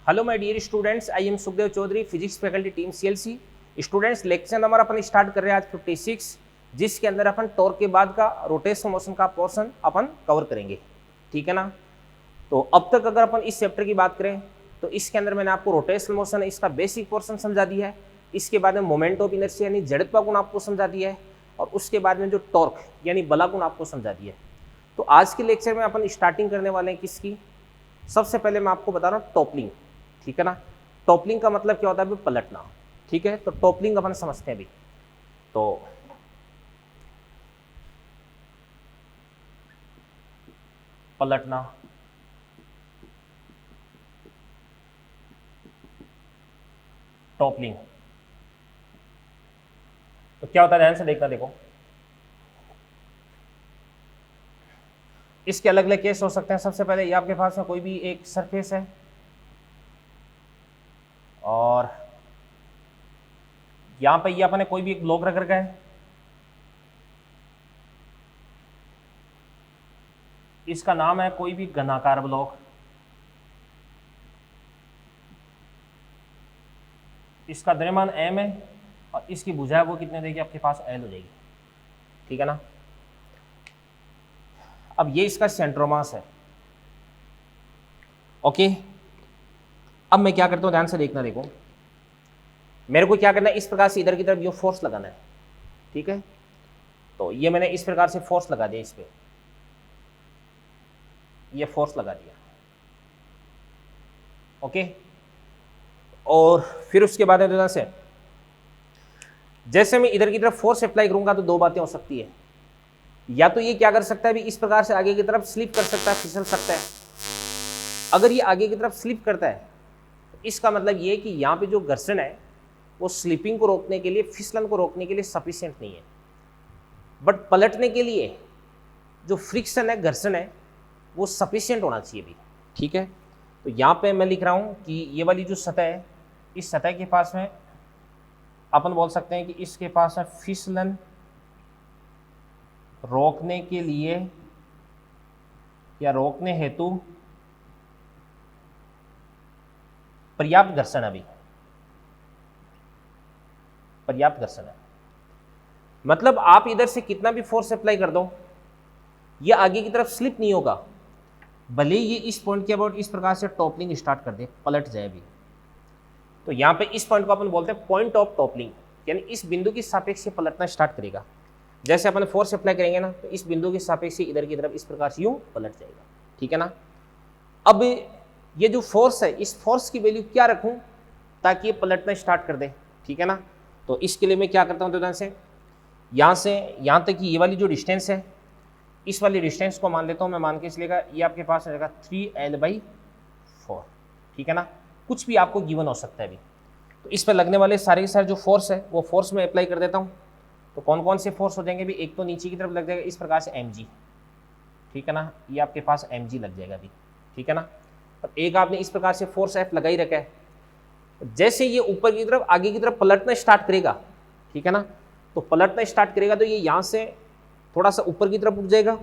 Hello my dear students, I am Sukhdev Chaudhary, physics faculty team CLC. Students, lecture number अपन start कर रहे हैं आज 56, जिसके अंदर अपन टॉर्क के बाद का रोटेशनल मोशन का पोर्शन अपन कवर करेंगे। ठीक है ना। तो अब तक अगर अपन इस चैप्टर की बात करें तो इसके अंदर मैंने आपको रोटेशनल मोशन इसका बेसिक पोर्शन समझा दिया है। इसके बाद में मोमेंट ऑफ इनर्शिया यानी जड़त्व गुण आपको समझा दिया है, और उसके बाद में जो टॉर्क यानी बला गुण आपको समझा दिया है। तो आज के लेक्चर में अपन स्टार्टिंग करने वाले हैं किसकी। सबसे पहले मैं आपको बता रहा हूँ टॉपलिंग। ठीक है ना। टॉपलिंग का मतलब क्या होता है? पलटना। ठीक है, तो टॉपलिंग अपन समझते हैं अभी। तो पलटना, टॉपलिंग तो क्या होता है, ध्यान से देखना। देखो, इसके अलग अलग केस हो सकते हैं। सबसे पहले ये आपके पास में कोई भी एक सरफेस है और यहां पे ये अपने कोई भी एक ब्लॉक रख रखा है। इसका नाम है कोई भी घनाकार ब्लॉक। इसका द्रव्यमान m है और इसकी भुजा वो कितने देगी आपके पास? L हो जाएगी। ठीक है ना। अब ये इसका सेंट्रोमास है। ओके, अब मैं क्या करता हूं, ध्यान से देखना। देखो, मेरे को क्या करना है, इस प्रकार से इधर की तरफ ये फोर्स लगाना है। ठीक है, तो ये मैंने इस प्रकार से फोर्स लगा दिया, इस पे ये फोर्स लगा दिया। ओके, और फिर उसके बाद में से जैसे मैं इधर की तरफ फोर्स अप्लाई करूंगा तो दो बातें हो सकती है। या तो ये क्या कर सकता है, भी इस प्रकार से आगे की तरफ स्लिप कर सकता है, फिसल सकता है। अगर ये आगे की तरफ स्लिप करता है तो इसका मतलब ये कि यहाँ पे जो घर्षण है वो स्लिपिंग को रोकने के लिए, फिसलन को रोकने के लिए सफिशिएंट नहीं है। बट पलटने के लिए जो फ्रिक्शन है, घर्षण है, वो सफिशिएंट होना चाहिए भी। ठीक है, तो यहाँ पे मैं लिख रहा हूँ कि ये वाली जो सतह है, इस सतह के पास में अपन बोल सकते हैं कि इसके पास है फिसलन रोकने के लिए या रोकने हेतु पर्याप्त घर्षण। अभी पर्याप्त घर्षण है, मतलब आप इधर से कितना भी फोर्स अप्लाई कर दो, ये आगे की तरफ स्लिप नहीं होगा। भले ये इस पॉइंट के अबाउट इस प्रकार से टॉपलिंग स्टार्ट कर दे, पलट जाए भी, तो यहाँ पे इस पॉइंट को अपन बोलते हैं पॉइंट ऑफ टॉपलिंग, यानी इस बिंदु की सापेक्ष से पलटना स्टार्ट करेगा। जैसे अपन फोर्स अप्लाई करेंगे ना, तो इस बिंदु के सापेक्ष से इधर की तरफ इस प्रकार से यूं पलट जाएगा। ठीक है ना। अब ये जो फोर्स है, इस फोर्स की वैल्यू क्या रखूं ताकि ये पलटना स्टार्ट कर दे? ठीक है ना। तो इसके लिए मैं क्या करता हूं, तो ध्यान से यहाँ तक कि ये वाली जो डिस्टेंस है, इस वाली डिस्टेंस को मान लेता हूं मैं। मान के चलेगा ये आपके पास आ जाएगा 3L/4। ठीक है ना। कुछ भी आपको गिवन हो सकता है अभी। तो इस पर लगने वाले सारे के सारे जो फोर्स है वो फोर्स में अप्लाई कर देता हूँ। तो कौन कौन से फोर्स हो जाएंगे भी? एक तो नीचे की तरफ लग जाएगा इस प्रकार से mg। ठीक है ना, ये आपके पास mg लग जाएगा अभी। ठीक है ना। और एक आपने इस प्रकार से फोर्स F लगा ही रखा है। जैसे ये ऊपर की तरफ आगे की तरफ पलटना स्टार्ट करेगा, ठीक है ना, तो पलटना स्टार्ट करेगा तो ये यहाँ से थोड़ा सा ऊपर की तरफ उठ जाएगा,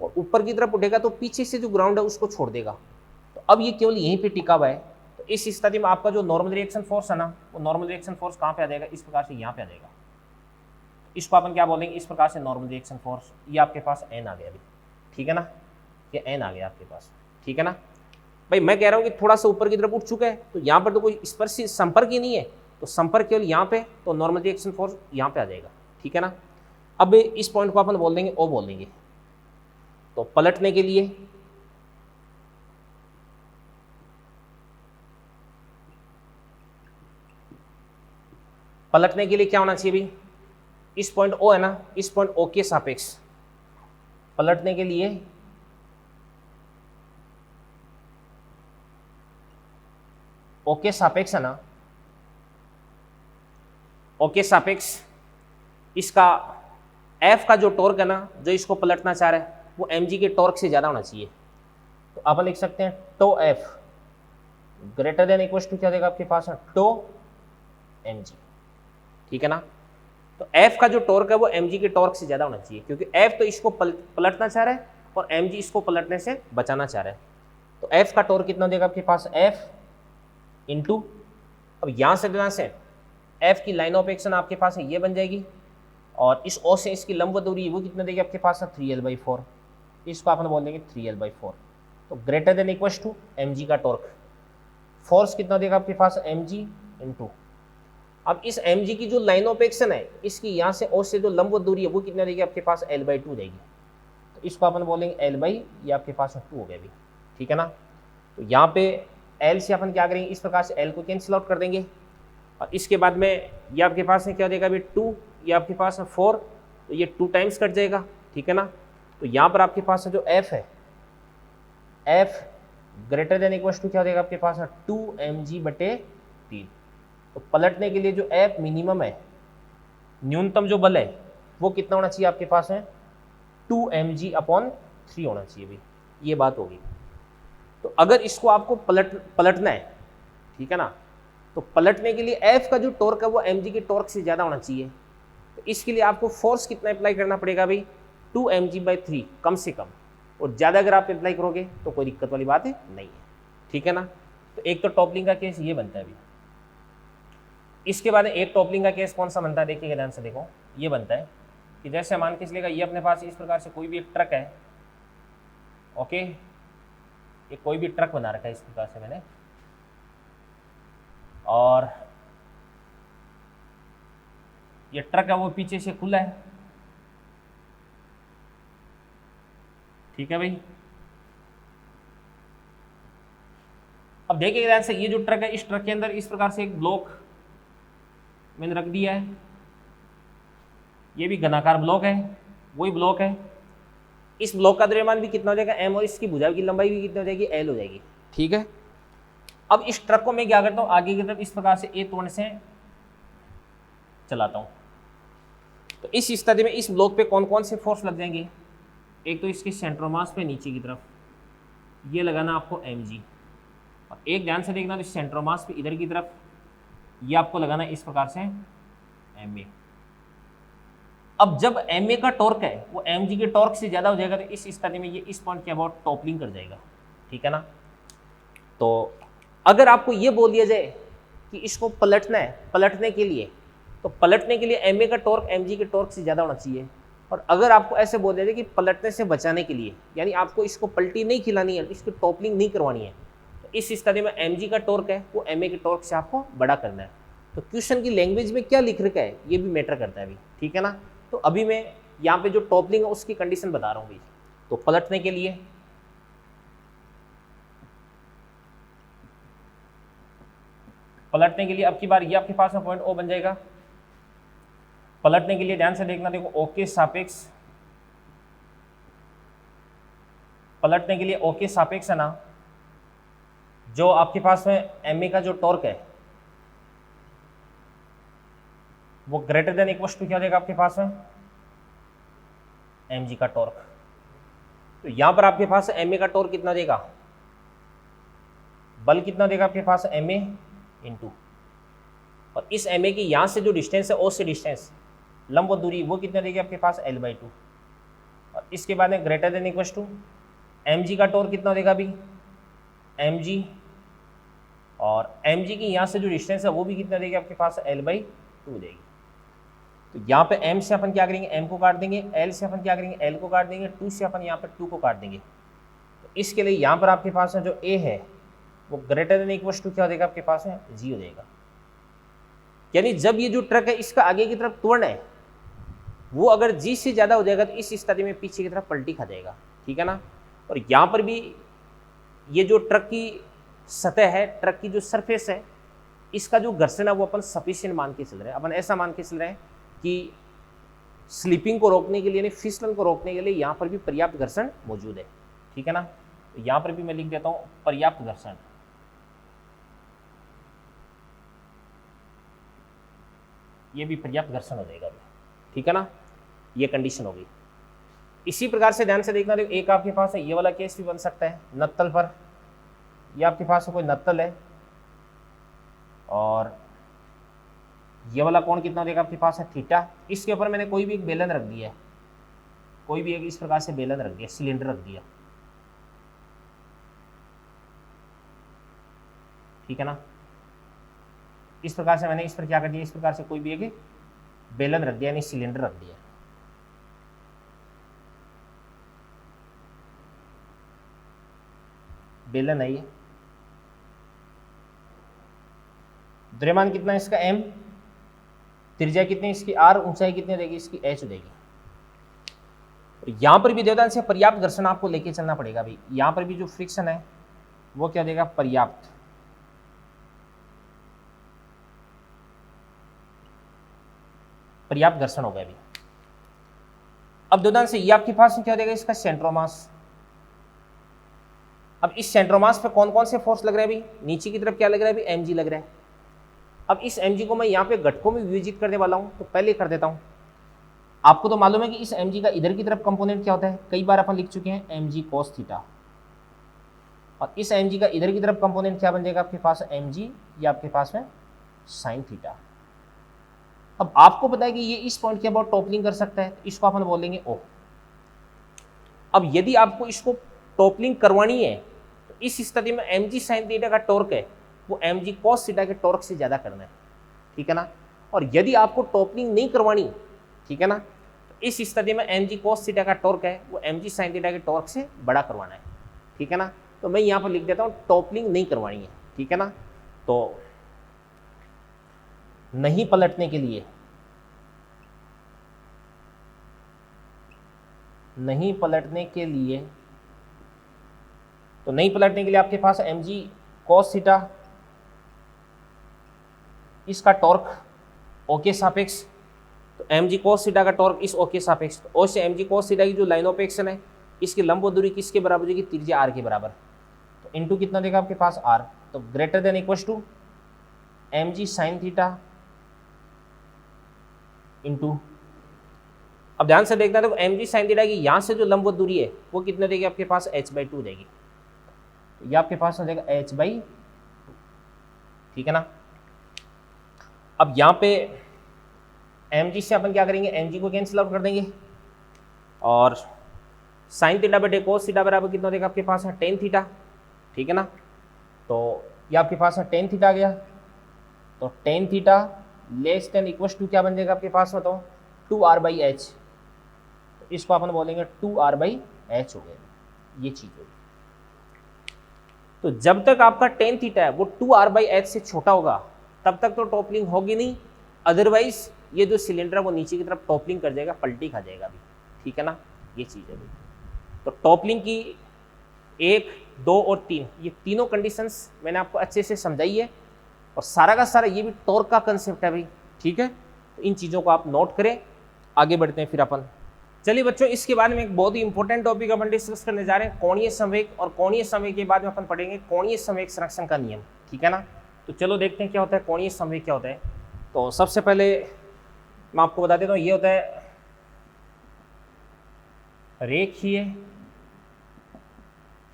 और ऊपर की तरफ उठेगा तो पीछे से जो ग्राउंड है उसको छोड़ देगा। तो अब ये केवल यहीं पे टिका हुआ है। तो इस स्थिति में आपका जो नॉर्मल रिएक्शन फोर्स है ना, वो नॉर्मल रिएक्शन फोर्स कहाँ पे आ जाएगा? इस प्रकार से यहाँ पे आ जाएगा। इसको अपन क्या बोलेंगे? इस प्रकार से नॉर्मल रिएक्शन फोर्स। ये आपके पास n आ गया अभी। ठीक है ना, ये n आ गया आपके पास। ठीक है ना भाई, मैं कह रहा हूँ कि थोड़ा सा ऊपर की तरफ उठ चुका है, तो यहाँ पर तो कोई स्पर्श संपर्क ही नहीं है, तो संपर्क केवल यहाँ पे, तो नॉर्मल रिएक्शन फोर्स यहाँ पे आ जाएगा। ठीक है ना। अब इस पॉइंट को अपन बोल देंगे O बोल देंगे। तो पलटने के लिए क्या होना चाहिए भाई? इस पॉइंट O है ना, इस पॉइंट O के सापेक्ष पलटने के लिए O के सापेक्ष है ना, O के सापेक्ष इसका F का जो टॉर्क है ना, जो इसको पलटना चाह रहा है, वो mg के टॉर्क से ज्यादा होना चाहिए। तो अपन लिख सकते हैं tau F greater than equal to क्या देगा आपके पास है? Tau mg। ठीक है ना। तो F का जो टॉर्क है वो mg के टॉर्क से ज्यादा होना चाहिए, क्योंकि F तो इसको पलटना चाह रहा है और mg इसको पलटने से बचाना चाह रहा है। तो F का टॉर्क कितना देगा आपके पास? F इनटू, अब यहाँ से एफ की लाइन ऑफ एक्शन आपके पास है ये बन जाएगी, और इस ओ से इसकी लंबवत दूरी वो कितना देगी आपके पास है 3l/4, इसको अपन बोल देंगे 3l/4। तो greater than equal to mg का टॉर्क, फोर्स कितना देगा आपके पास mg इनटू, अब इस mg की जो लाइन ऑफ एक्शन है इसकी यहाँ से ओ से जो लंबवत दूरी है वो कितना देगी आपके पास l/2 देगी, तो इसको अपन बोलेंगे l बाई ये आपके पास 2 हो गया अभी, ठीक है ना। तो यहाँ पे l से अपन क्या करेंगे, इस प्रकार से l को कैंसिल आउट कर देंगे, और इसके बाद में ये आपके पास है क्या देगा अभी 2, ये आपके पास है 4, तो ये 2 टाइम्स कट जाएगा, ठीक है ना। तो यहाँ पर आपके पास जो f है, f greater than equal to क्या देगा आपके पास 2mg/3। तो पलटने के लिए जो f मिनिमम है, न्यूनतम जो बल है वो कितना होना चाहिए आपके पास है 2mg/3 होना चाहिए भाई, ये बात होगी। तो अगर इसको आपको पलटना है, ठीक है ना, तो पलटने के लिए f का जो टॉर्क है वो mg के टॉर्क से ज़्यादा होना चाहिए। तो इसके लिए आपको फोर्स कितना अप्लाई करना पड़ेगा भाई 2mg/3 कम से कम, और ज़्यादा अगर आप अप्लाई करोगे तो कोई दिक्कत वाली बात नहीं है, ठीक है ना। तो एक तो टॉपलिंग का केस ये बनता है अभी, इसके बाद एक टॉपलिंग का केस कौन सा बनता है देखिएगा ध्यान से, देखो ये बनता है कि जैसे मान के चलिएगा ये अपने पास इस प्रकार से कोई भी एक ट्रक है, ओके, ये कोई भी ट्रक बना रखा है इस प्रकार से मैंने, और ये ट्रक है वो पीछे से खुला है, ठीक है भाई। अब देखिए ध्यान से, ये जो ट्रक है इस ट्रक के अंदर इस प्रकार से एक ब्लॉक मैंने रख दिया है, ये भी घनाकार ब्लॉक है, वही ब्लॉक है, इस ब्लॉक का द्रव्यमान भी कितना हो जाएगा m, और इसकी भुजा की लंबाई भी कितनी हो जाएगी l हो जाएगी, ठीक है। अब इस ट्रक को मैं क्या करता हूँ आगे की तरफ इस प्रकार से A तोड़ से चलाता हूँ, तो इस स्थिति में इस ब्लॉक पे कौन कौन से फोर्स लग जाएंगे, एक तो इसके सेंटर मास पे नीचे की तरफ ये लगाना आपको mg, और एक ध्यान से देखना तो सेंटर मास पे इधर की तरफ ये आपको लगाना इस प्रकार से ma। अब जब ma का टॉर्क है वो mg के टॉर्क से ज़्यादा हो जाएगा, तो इस स्थिति में ये इस पॉइंट के अबाउट टॉपलिंग कर जाएगा, ठीक है ना। तो अगर आपको ये बोल दिया जाए कि इसको पलटना है, पलटने के लिए, तो पलटने के लिए ma का टॉर्क mg के टॉर्क से ज़्यादा होना चाहिए, और अगर आपको ऐसे बोल दिया जाए कि पलटने से बचाने के लिए, यानी आपको इसको पलटी नहीं खिलानी है, इसकी टॉपलिंग नहीं करवानी है, तो इस स्थिति में mg का टॉर्क है वो ma के टॉर्क से आपको बड़ा करना है। तो क्वेश्चन की लैंग्वेज में क्या लिख रखा है ये भी मैटर करता है अभी, ठीक है ना। तो अभी मैं यहाँ पे जो टॉपलिंग है उसकी कंडीशन बता रहा हूँ भाई। तो पलटने के लिए अब की बार ये आपके पास में पॉइंट O बन जाएगा। पलटने के लिए ध्यान से देखना, देखो O के सापेक्ष, पलटने के लिए O के सापेक्ष है ना, जो आपके पास में ma का जो टॉर्क है वो ग्रेटर देन इक्वल टू क्या देगा आपके पास में mg का टॉर्क। तो यहां पर आपके पास ma का टॉर्क कितना देगा, बल कितना देगा आपके पास ma इनटू, और इस ma की यहां से जो डिस्टेंस है O से डिस्टेंस लंबवत दूरी वो कितना देगी आपके पास l/2, और इसके बाद में greater than equal to mg का टॉर्क कितना देगा अभी mg, और mg की यहाँ से जो डिस्टेंस है वो भी कितना देगी आपके पास l/2 देगी। तो यहाँ पे m से अपन क्या करेंगे m को काट देंगे, l से अपन क्या करेंगे l को काट देंगे, 2 से अपन यहाँ पर 2 को काट देंगे। तो इसके लिए यहाँ पर आपके पास जो a है वो ग्रेटर देन इक्वल टू क्या देगा आपके पास है 0 देगा। यानी जब ये जो ट्रक है इसका आगे की तरफ त्वरण है वो अगर g से ज़्यादा हो जाएगा तो इस स्थिति में पीछे की तरफ पलटी खा जाएगा, ठीक है ना। और यहाँ पर भी ये जो ट्रक की सतह है, ट्रक की जो सरफेस है, इसका जो घर्षण है वो अपन सफिशिएंट मान के चल रहे हैं। अपन ऐसा मान के चल रहे हैं कि स्लिपिंग को रोकने के लिए, यानी फिसलन को रोकने के लिए यहाँ पर भी पर्याप्त घर्षण मौजूद है, ठीक है ना। तो यहाँ पर भी मैं लिख देता हूँ पर्याप्त घर्षण, ये भी पर्याप्त घर्षण हो जाएगा, ठीक है ना, ये कंडीशन होगी। इसी प्रकार से ध्यान से देखना, देखो एक आपके पास है ये वाला केस भी बन सकता है नत्तल पर, ये आपके पास कोई नत्तल है और ये वाला कोण कितना देगा आपके पास है थीटा। इसके ऊपर मैंने कोई भी एक बेलन रख दिया है, कोई भी एक इस प्रकार से बेलन रख दिया, सिलेंडर रख दिया, ठीक है ना। इस प्रकार से मैंने इस पर क्या कर दिया, इस प्रकार से कोई भी एक बेलन रख दिया, यानी सिलेंडर रख दिया। बेलन है ये, द्रव्यमान कितना है इसका m, त्रिज्या कितनी इसकी r, ऊंचाई कितनी रहेगी इसकी h देगी। यहां पर भी देवदान से पर्याप्त घर्षण आपको लेके चलना पड़ेगा भाई। यहां पर भी जो फ्रिक्शन है वो क्या देगा, पर्याप्त। पर्याप्त घर्षण हो गया अभी। अब देवदान से ये आपके पास क्या देगा, इसका सेंट्रोमास। अब इस सेंट्रोमास पे कौन कौन से फोर्स लग रहे हैं भाई, नीचे की तरफ क्या लग रहा है अभी, mg लग रहा है। अब इस mg को मैं यहाँ पे घटकों में विभाजित करने वाला हूँ, तो पहले कर देता हूँ। आपको तो मालूम है कि इस mg का इधर की तरफ कंपोनेंट क्या होता है, कई बार अपन लिख चुके हैं, mg cos थीटा। और इस mg का इधर की तरफ कंपोनेंट क्या बन जाएगा आपके पास, mg या आपके पास में साइन थीटा। अब आपको पता है कि ये इस पॉइंट के अबाउट टॉपलिंग कर सकता है, तो इसको अपन बोलेंगे ओ। अब यदि आपको इसको टॉपलिंग करवानी है तो इस स्थिति में mg साइन थीटा का टॉर्क है वो mg cos थीटा के टॉर्क से ज्यादा करना है, ठीक है ना। और यदि आपको टॉपलिंग नहीं करवानी, ठीक है ना, तो इस स्थिति में mg cos थीटा का टॉर्क है वो mg साइन थीटा के टॉर्क से बड़ा करवाना है, ठीक है ना। तो मैं यहाँ पर लिख देता हूँ टॉपलिंग नहीं करवानी है, ठीक है ना। तो नहीं पलटने के लिए, नहीं पलटने के लिए, तो नहीं पलटने के लिए आपके पास mg cos थीटा, इसका टॉर्क O के सापेक्ष, तो mg cos थीटा का टॉर्क इस O के सापेक्ष, तो O से mg cos थीटा की जो लाइन ऑफ एक्शन है इसकी लंब दूरी किसके बराबर होगी, त्रिज्या r के बराबर। तो इनटू कितना देगा आपके पास r, तो greater than equal to mg sine theta into, अब ध्यान से देखना, देखो mg साइन थीटा की यहाँ से जो लंबवत दूरी है वो कितने देगी आपके पास, h/2 देगी। तो ये आपके पास हो जाएगा h/2, ठीक है ना। अब यहाँ पे mg से अपन क्या करेंगे, mg को कैंसिल आउट कर देंगे, और साइन थीटा बटे कोस थीटा बराबर कितना देगा आपके पास है, टेन थीटा, ठीक है ना। तो ये आपके पास है टेन थीटा आ गया, तो tan theta less than equal to क्या बन जाएगा आपके पास, बताओ 2r/h। इसको अपन बोलेंगे 2r/h हो गया, ये चीज होगी। तो जब तक आपका टेन थीटा है वो 2r/h से छोटा होगा तब तक तो टॉपलिंग होगी नहीं, अदरवाइज ये जो सिलेंडर है वो नीचे की तरफ टॉपलिंग कर जाएगा, पलटी खा जाएगा अभी, ठीक है ना, ये चीज है। तो टॉपलिंग की 1, 2 और 3, ये तीनों कंडीशंस मैंने आपको अच्छे से समझाई है, और सारा का सारा ये भी टॉर्क का कंसेप्ट है भाई, ठीक है। तो इन चीज़ों को आप नोट करें, आगे बढ़ते हैं फिर अपन। चलिए बच्चों, इसके बाद में एक बहुत ही इंपॉर्टेंट टॉपिक अपन डिस्कस करने जा रहे हैं, कोणीय संवेग। और कोणीय संवेग के बाद में अपन पढ़ेंगे कोणीय संवेग संरक्षण का नियम, ठीक है ना। तो चलो देखते हैं क्या होता है कोणीय संवेग, क्या होता है। तो सबसे पहले मैं आपको बता देता हूँ, ये होता है रेखीय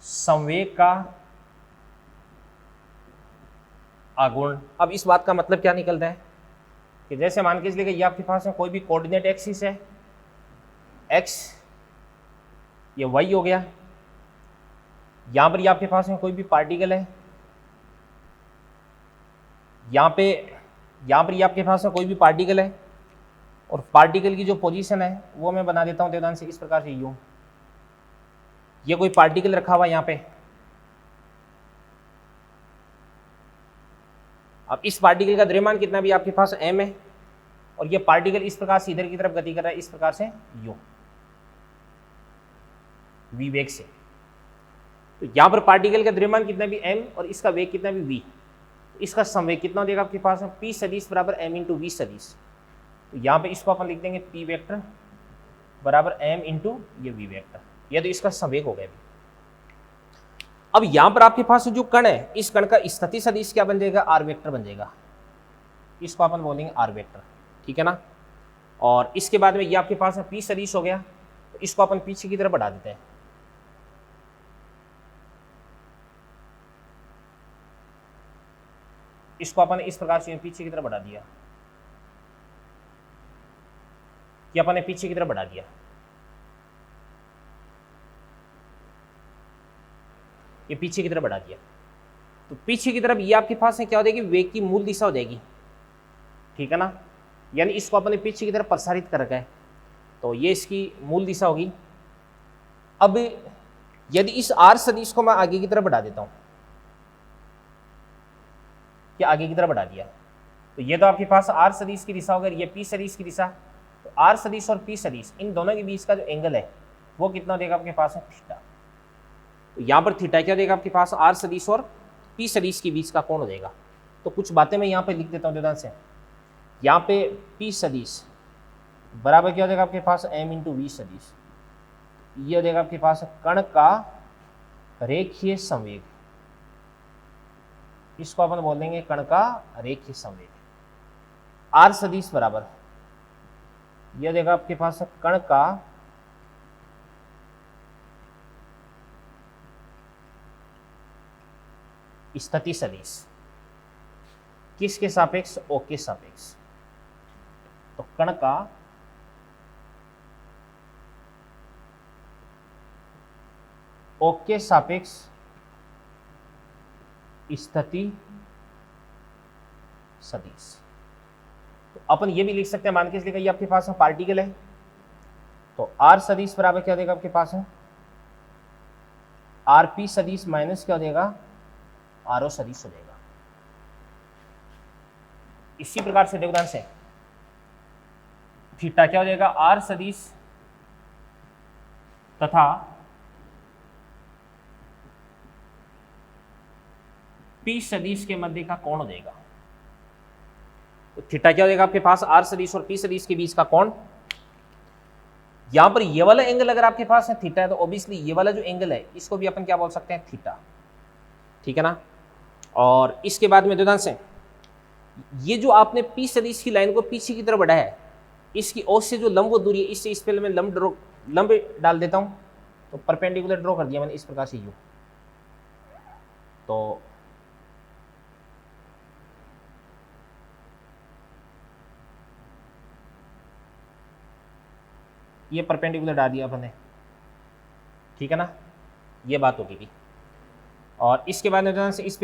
संवेग का आघूर्ण। अब इस बात का मतलब क्या निकलता है कि जैसे मान के चलिए ये आपके पास में कोई भी कोऑर्डिनेट एक्सिस है, x, ये y हो गया, यहां पर ये आपके पास में कोई भी पार्टिकल है, यहाँ पर ये आपके पास में कोई भी पार्टिकल है, और पार्टिकल की जो पोजीशन है वो मैं बना देता हूँ देवदान से इस प्रकार से, यूं ये कोई पार्टिकल रखा हुआ यहाँ पे। अब इस पार्टिकल का द्रव्यमान कितना भी आपके पास m है, और ये पार्टिकल इस प्रकार से इधर की तरफ गति कर रहा है, इस प्रकार से यूं v वेग से। तो यहाँ पर पार्टिकल का द्रव्यमान कितना भी m और इसका वेग कितना भी v, इसका संवेग कितना देगा आपके पास में, p सदिश बराबर m इंटू v सदिश। तो यहाँ पे इसको अपन लिख देंगे p वेक्टर बराबर m इंटू ये v वेक्टर, ये तो इसका संवेग हो गया। अब यहाँ पर आपके पास जो कण है, इस कण का स्थिति सदिश क्या बन जाएगा, r वेक्टर बन जाएगा, इसको अपन बोलेंगे r वेक्टर, ठीक है ना। और इसके बाद में ये आपके पास में p सदिश हो गया, तो इसको अपन पीछे की तरफ बढ़ा देते हैं। इसको अपन इस प्रकार से पीछे की तरफ बढ़ा दिया, ये अपन ने पीछे की तरफ बढ़ा दिया। ये पीछे की तरफ बढ़ा दिया, तो पीछे की तरफ ये आपके पास है क्या हो जाएगी, वेग की मूल दिशा हो जाएगी, ठीक है ना, यानी इसको अपने पीछे की तरफ प्रसारित कर रखा है, तो ये इसकी मूल दिशा होगी। अब यदि इस आर सदिश को मैं आगे की तरफ बढ़ा देता हूं, क्या आगे की तरफ बढ़ा दिया, तो ये तो आपके पास आर सदिश की दिशा होगी, ये पी सदिश की दिशा। तो आर सदिश और पी सदिश इन दोनों के बीच का जो एंगल है वो कितना देगा आपके पास है थीटा। तो यहां पर थीटा क्या देगा आपके पास, आर सदिश और पी सदिश के बीच का कोण हो जाएगा। तो कुछ बातें मैं यहाँ पे लिख देता हूँ ध्यान से। यहाँ पे पी सदिश बराबर क्या हो जाएगा आपके पास एम इंटू वी सदिश, ये हो जाएगा आपके पास कण का रेखीय संवेग, इसको अपन बोल देंगे कण का रेखीय संवेग। आर सदिश बराबर यह देगा आपके पास कण का स्थिति सदिश, किसके सापेक्ष, ओ के सापेक्ष। तो कण का ओ के सापेक्ष स्थिति सदिश। तो अपन ये भी लिख सकते हैं, मान के चलिए ये आपके पास में पार्टिकल है, तो आर सदिश बराबर क्या देगा आपके पास है आर पी सदिश माइनस क्या देगा आर ओ सदिश हो जाएगा। इसी प्रकार से देखो ध्यान से, थीटा क्या हो जाएगा आर सदिश तथा पी सदिश के मध्य का कोण हो जाएगा। तो थीटा क्या हो जाएगा आपके पास आर सदिश और पी सदिश के बीच का कोण। यहां पर ये वाला एंगल अगर आपके पास है थीटा है, तो ऑब्वियसली ये वाला जो एंगल है इसको भी अपन क्या बोल सकते हैं थीटा, ठीक है ना। और इसके बाद में ध्यान से, ये जो आपने पी सदिश की लाइन को पीछे की तरफ बढ़ाया है, इसकी ओर से जो लंब दूरी है, इससे इस पे मैं लंब डाल देता हूं, तो परपेंडिकुलर ड्रॉ कर दिया मैंने इस प्रकार से यू। तो ये परपेंडिकुलर डाल दिया अपने, ठीक है ना, ये बात होगी थी। और इसके बाद में से इस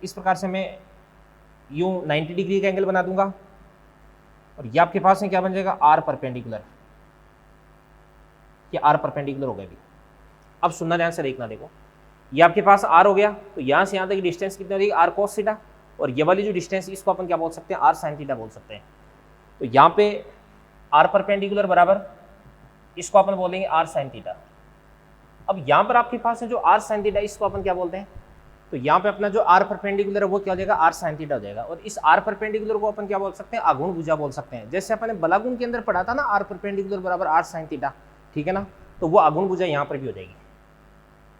प्रकार से मैं यूं 90 डिग्री का एंगल बना दूंगा, और ये आपके पास में क्या बन जाएगा आर परपेंडिकुलर, ये आर परपेंडिकुलर हो गया भी। अब सुनना ध्यान से देखना, देखो ये आपके पास आर हो गया, तो यहां से यहां तक डिस्टेंस कितनी हो जाएगी आर कोस थीटा, और ये वाली जो डिस्टेंस इसको अपन क्या बोल सकते हैं आर साइन थीटा बोल सकते हैं। तो यहाँ पे आर परपेंडिकुलर बराबर इसको अपन बोलेंगे आर साइन थीटा। अब यहां पर आपके पास है जो आर साइन थीटा, इसको अपन क्या बोलते हैं, तो यहाँ पे अपना जो आर परपेंडिकुलर है वो क्या हो जाएगा आर साइन थीटा हो जाएगा। और इस आर परपेंडिकुलर को अपन क्या बोल सकते हैं आघूर्ण भुजा बोल सकते हैं। जैसे अपन ने बलागुण के अंदर पढ़ा था ना आर परपेंडिकुलर बराबर आर साइन थीटा, ठीक है ना, तो वो आघूर्ण भुजा यहाँ पर भी हो जाएगी।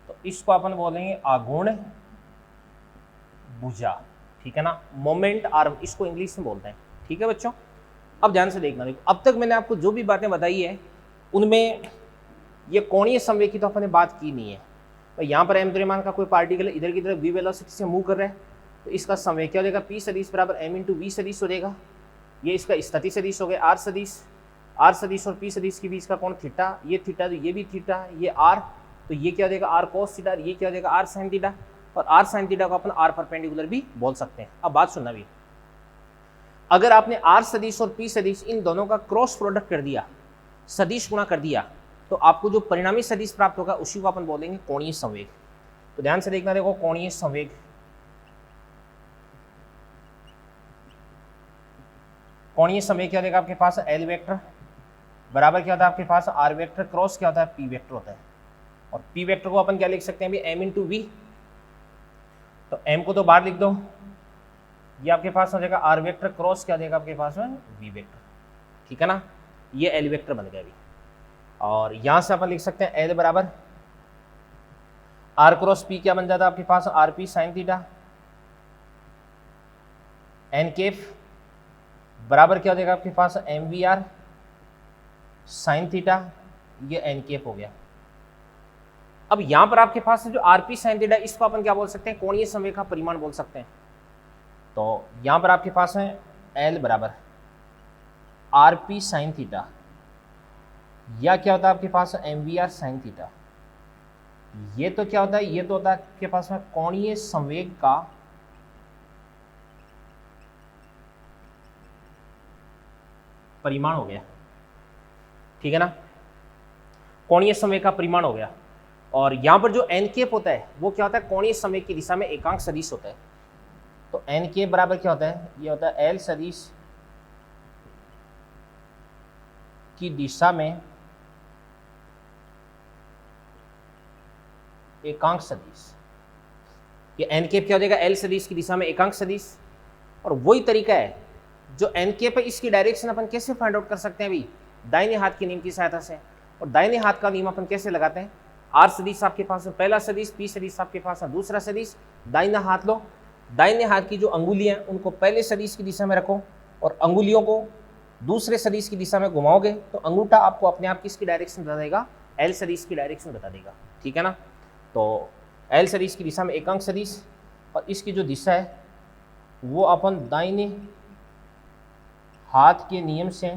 तो इसको अपन बोलेंगे आघूर्ण भुजा, ठीक है ना, मोमेंट आर्म इसको इंग्लिश में बोलते हैं, ठीक है बच्चों। अब ध्यान से देखना, देखो अब तक मैंने आपको जो भी बातें बताई है उनमें ये कोणीय संवेग की तो अपन ने बात की नहीं है। तो यहाँ पर एम द्रव्यमान का कोई पार्टिकल इधर की तरफ वी वेलोसिटी से मूव कर रहा है, तो इसका संवेग क्या हो जाएगा पी सदिश बराबर एम इंटू वी सदिश हो जाएगा। ये इसका स्थिति सदिश हो गया आर सदिश और पी सदिश के बीच का कोण थीटा, ये थीटा तो ये भी थीटा, ये आर, तो ये क्या हो जाएगा आर कोस थीटा, ये क्या हो जाएगा आर साइन थीटा, और आर साइन थीटा को अपन आर परपेंडिकुलर भी बोल सकते हैं। अब बात सुनना भी, अगर आपने आर सदिश और पी सदिश इन दोनों का क्रॉस प्रोडक्ट कर दिया, सदिश गुणा कर दिया, तो आपको जो परिणामी सदिश प्राप्त होगा उसी को अपन बोलेंगे कोणीय संवेग। तो ध्यान से देखना, देखो कोणीय संवेग, कोणीय संवेग क्या देगा आपके पास एल वेक्टर बराबर क्या होता है आपके पास आर वेक्टर क्रॉस क्या होता है पी वेक्टर होता है। और पी वेक्टर को अपन क्या लिख सकते हैं अभी एम इंटू वी, तो एम को तो बाहर लिख दो, ये आपके पास हो जाएगा आर वेक्टर क्रॉस क्या देगा आपके पास में वी वेक्टर, ठीक है ना, ये एल वेक्टर बन गया अभी। और यहां से अपन लिख सकते हैं एल बराबर आर क्रॉस पी क्या बन जाता है आपके पास R P sine theta, N केफ बराबर क्या हो जाएगा आपके पास M V R sine theta, ये एन केफ हो गया। अब यहां पर आपके पास जो आर पी साइन थीटा इसको अपन क्या बोल सकते हैं कोणीय संवेग का परिमाण बोल सकते हैं। तो यहां पर आपके पास है एल बराबर आर पी साइन थीटा, या क्या होता है आपके पास M V R sine theta, ये तो क्या होता है ये तो होता है आपके पास में कोणीय संवेग का परिमाण हो गया, ठीक है ना, कोणीय संवेग का परिमाण हो गया। और यहाँ पर जो एन केप होता है वो क्या होता है, कोणीय संवेग की दिशा में एकांक सदिश होता है। तो एन केप बराबर क्या होता है, ये होता है एल सदिश की दिशा में एकांक सदिश। ये एन केप क्या हो जाएगा, एल सदिश की दिशा में एकांक सदिश। और वही तरीका है जो एन केप है, इसकी डायरेक्शन अपन कैसे फाइंड आउट कर सकते हैं अभी, दाहिने हाथ के नियम की सहायता से। और दाहिने हाथ का नियम अपन कैसे लगाते हैं, आर सदिश आपके पास है पहला सदिश, पी सदिश आपके पास है दूसरा सदिश, दाहिना हाथ लो, दाहिने हाथ की जो अंगुलियां हैं उनको पहले सदिश की दिशा में रखो और अंगुलियों को दूसरे सदिश की दिशा में घुमाओगे तो अंगूठा आपको अपने आप किसकी डायरेक्शन बता देगा, एल सदिश की डायरेक्शन बता देगा, ठीक है ना। तो एल सदिश की दिशा में एकांक सदिश, और इसकी जो दिशा है वो अपन दाहिने हाथ के नियम से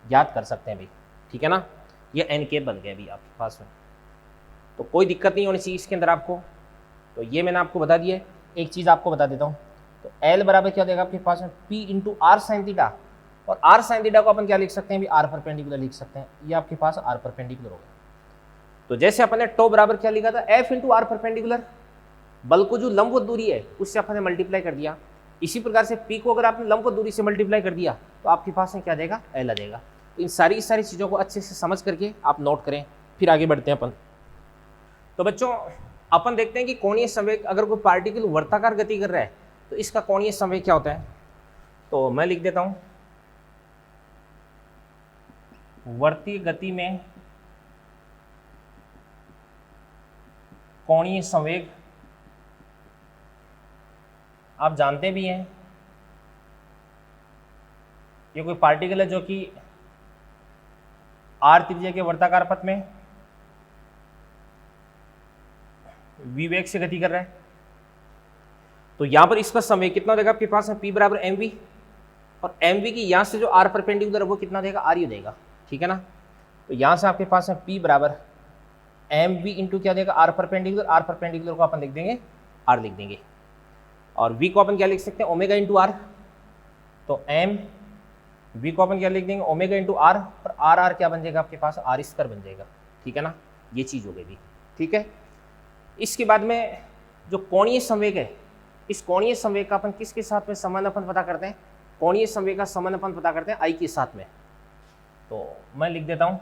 याद कर सकते हैं भाई, ठीक है ना। ये एन केप बन गया अभी आपके पास में, तो कोई दिक्कत नहीं होनी चाहिए इसके अंदर आपको। तो ये मैंने आपको बता दिया। एक चीज़ आपको बता देता हूँ, तो एल बराबर क्या देगा आपके पास में, P into R sine theta. और आर साइन थीटा को अपन क्या लिख सकते हैं भी, आर परपेंडिकुलर लिख सकते हैं। ये आपके पास आर परपेंडिकुलर होगा। तो जैसे अपन ने टो बराबर क्या लिखा था, एफ इंटू आर परपेंडिकुलर, बल को जो लंबवत दूरी है उससे अपन ने मल्टीप्लाई कर दिया। इसी प्रकार से पी को अगर आपने लंबवत दूरी से मल्टीप्लाई कर दिया तो आपके पास में क्या देगा, एल आ जाएगा। तो इन सारी चीज़ों को अच्छे से समझ करके आप नोट करें, फिर आगे बढ़ते हैं अपन। तो बच्चों अपन देखते हैं कि कोणीय संवेग, अगर कोई पार्टिकल वर्ताकार गति कर रहा है तो इसका कोणीय संवेग क्या होता है। तो मैं लिख देता हूं, वर्तीय गति में कोणीय संवेग आप जानते भी हैं, ये कोई पार्टिकल है जो कि आर त्रिज्या के वर्ताकार पथ में v वेग से गति कर रहा है। तो यहां पर इसका संवेग कितना देगा आपके पास में, p बराबर mv, और mv की यहां से जो r परपेंडिकुलर है वो कितना देगा, r ही देगा, ठीक है ना। तो यहां से आपके पास में p बराबर mv इंटू क्या देगा, r परपेंडिकुलर। r परपेंडिकुलर को अपन लिख देंगे r लिख देंगे, और v को अपन क्या लिख सकते हैं, ओमेगा इंटू r। तो m v को अपन क्या लिख देंगे, ओमेगा इंटू r, और r क्या बन जाएगा आपके पास, r स्क्वायर बन जाएगा, ठीक है ना। ये चीज़ हो गई, ठीक है। इसके बाद में जो कोणीय संवेग है, इस कोणीय संवेग का अपन किसके साथ में समानुपात पता करते हैं, कोणीय संवेग का समानुपात पता करते हैं I के साथ में। तो मैं लिख देता हूं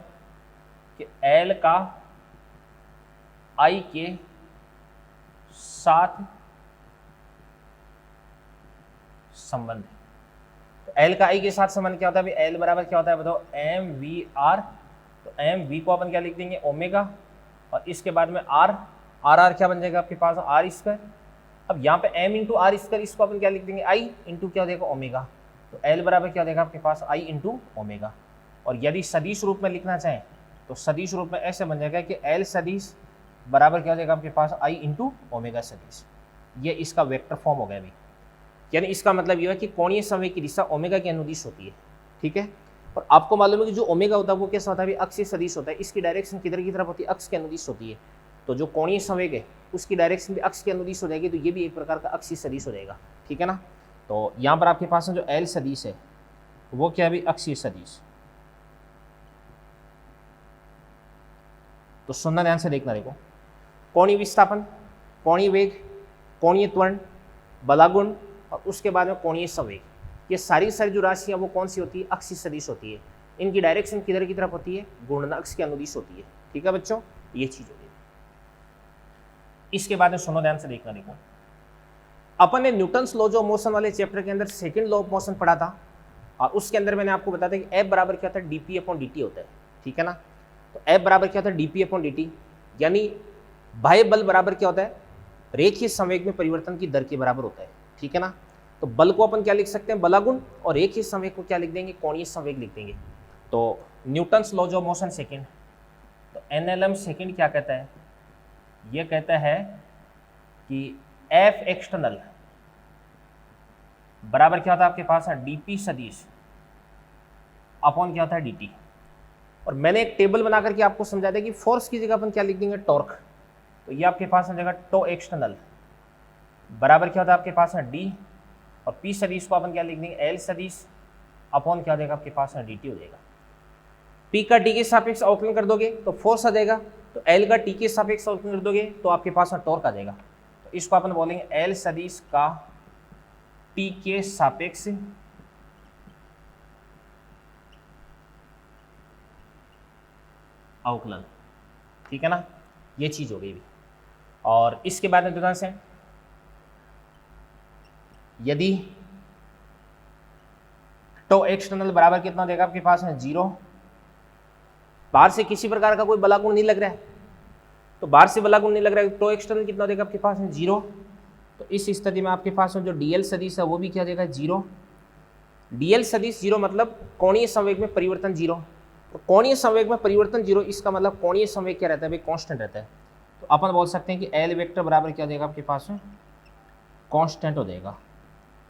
कि L का I के साथ संबंध है। तो L का I के साथ संबंध क्या होता है, अभी L बराबर क्या होता है बताओ, mv/r। तो mv को अपन क्या लिख देंगे, ओमेगा, और इसके बाद में r क्या बन जाएगा आपके पास, r स्क्वायर। अब यहाँ पे m इंटू आर स्क्वायर, इसको अपन क्या लिख देंगे, i इंटू क्या देगा, ओमेगा। तो l बराबर क्या देगा आपके पास, i इंटू ओमेगा। और यदि सदिश रूप में लिखना चाहें तो सदिश रूप में ऐसे बन जाएगा कि l सदिश बराबर क्या देगा आपके पास, i इंटू ओमेगा सदिश। ये इसका वेक्टर फॉर्म हो गया अभी, यानी इसका मतलब ये है कि कोणीय संवेग की दिशा ओमेगा के अनुदिश होती है, ठीक है। और आपको मालूम है कि जो ओमेगा होता है वो कैसा होता है, अक्षीय सदिश होता है। इसकी डायरेक्शन किधर की तरफ होती है, अक्ष के अनुदिश होती है। तो जो कोणीय संवेग है उसकी डायरेक्शन भी अक्ष के अनुदिश हो जाएगी, तो ये भी एक प्रकार का अक्षीय सदिश हो जाएगा, ठीक है ना। तो यहाँ पर आपके पास जो एल सदिश है वो क्या है, अक्षीय सदिश। तो सुनना ध्यान से देखना, देखो कोणीय विस्थापन, कोणीय वेग, कोणीय त्वरण, बलागुण, और उसके बाद में कोणीय संवेग, ये सारी जो राशियाँ वो कौन सी होती है, अक्षीय सदिश होती है। इनकी डायरेक्शन किधर की तरफ होती है, घूर्णन अक्ष के अनुदिश होती है, ठीक है बच्चों, ये चीज होती है। इसके बाद में सुनो ध्यान से देखना, देखो अपन ने न्यूटन्स लॉज ऑफ मोशन वाले चैप्टर के अंदर सेकंड लॉ ऑफ मोशन पढ़ा था, और उसके अंदर मैंने आपको बताया था कि F बराबर क्या होता है, dp अपॉन dt होता है, ठीक है ना। तो F बराबर क्या होता है, dp अपॉन dt, यानी बाह्य बल बराबर क्या होता है, रेखीय संवेग में परिवर्तन की दर के बराबर होता है, ठीक है ना। तो बल को अपन क्या लिख सकते हैं, बलागुण, और रेखीय संवेग को क्या लिख देंगे, कोणीय संवेग लिख देंगे। तो Newton's laws of motion second, तो NLM सेकंड क्या कहता है, ये कहता है कि F एक्सटर्नल बराबर क्या होता है आपके पास, dp सदिश अपॉन क्या होता है, dt। और मैंने एक टेबल बना करके आपको समझा दिया कि फोर्स की जगह अपन क्या लिख देंगे, टॉर्क। तो ये आपके पास हो जाएगा टो एक्सटर्नल बराबर क्या होता है आपके पास है डी, और पी सदिश को अपन क्या लिख देंगे एल सदिश अपॉन क्या हो जाएगा आपके पास है डी टी हो जाएगा। पी का डी के सापेक्ष अवकलन कर दोगे तो फोर्स आ जाएगा, तो एल का टी के सापेक्ष अवकलन कर दोगे तो आपके पास टॉर्क आ जाएगा। तो इसको अपन बोलेंगे एल सदिश का टी के सापेक्ष अवकलन, ठीक है ना, ये चीज हो गई भी। और इसके बाद में दुकान से यदि टो एक्सटर्नल बराबर कितना देगा आपके पास है 0, बाहर से किसी प्रकार का कोई बलागुण नहीं लग रहा है, तो बाहर से बलागुण नहीं लग रहा है, टो एक्सटर्नल कितना देगा आपके पास है 0। तो इस स्थिति में आपके पास जो डीएल सदिश है वो भी क्या देगा 0। डीएल सदिश 0 मतलब कोणीय संवेग में परिवर्तन 0, तो कोणीय संवेग में परिवर्तन 0, इसका मतलब कोणीय संवेग क्या रहता है भाई, कांस्टेंट रहता है। तो अपन बोल सकते हैं कि एल वेक्टर बराबर क्या देगा आपके पास में कांस्टेंट हो जाएगा,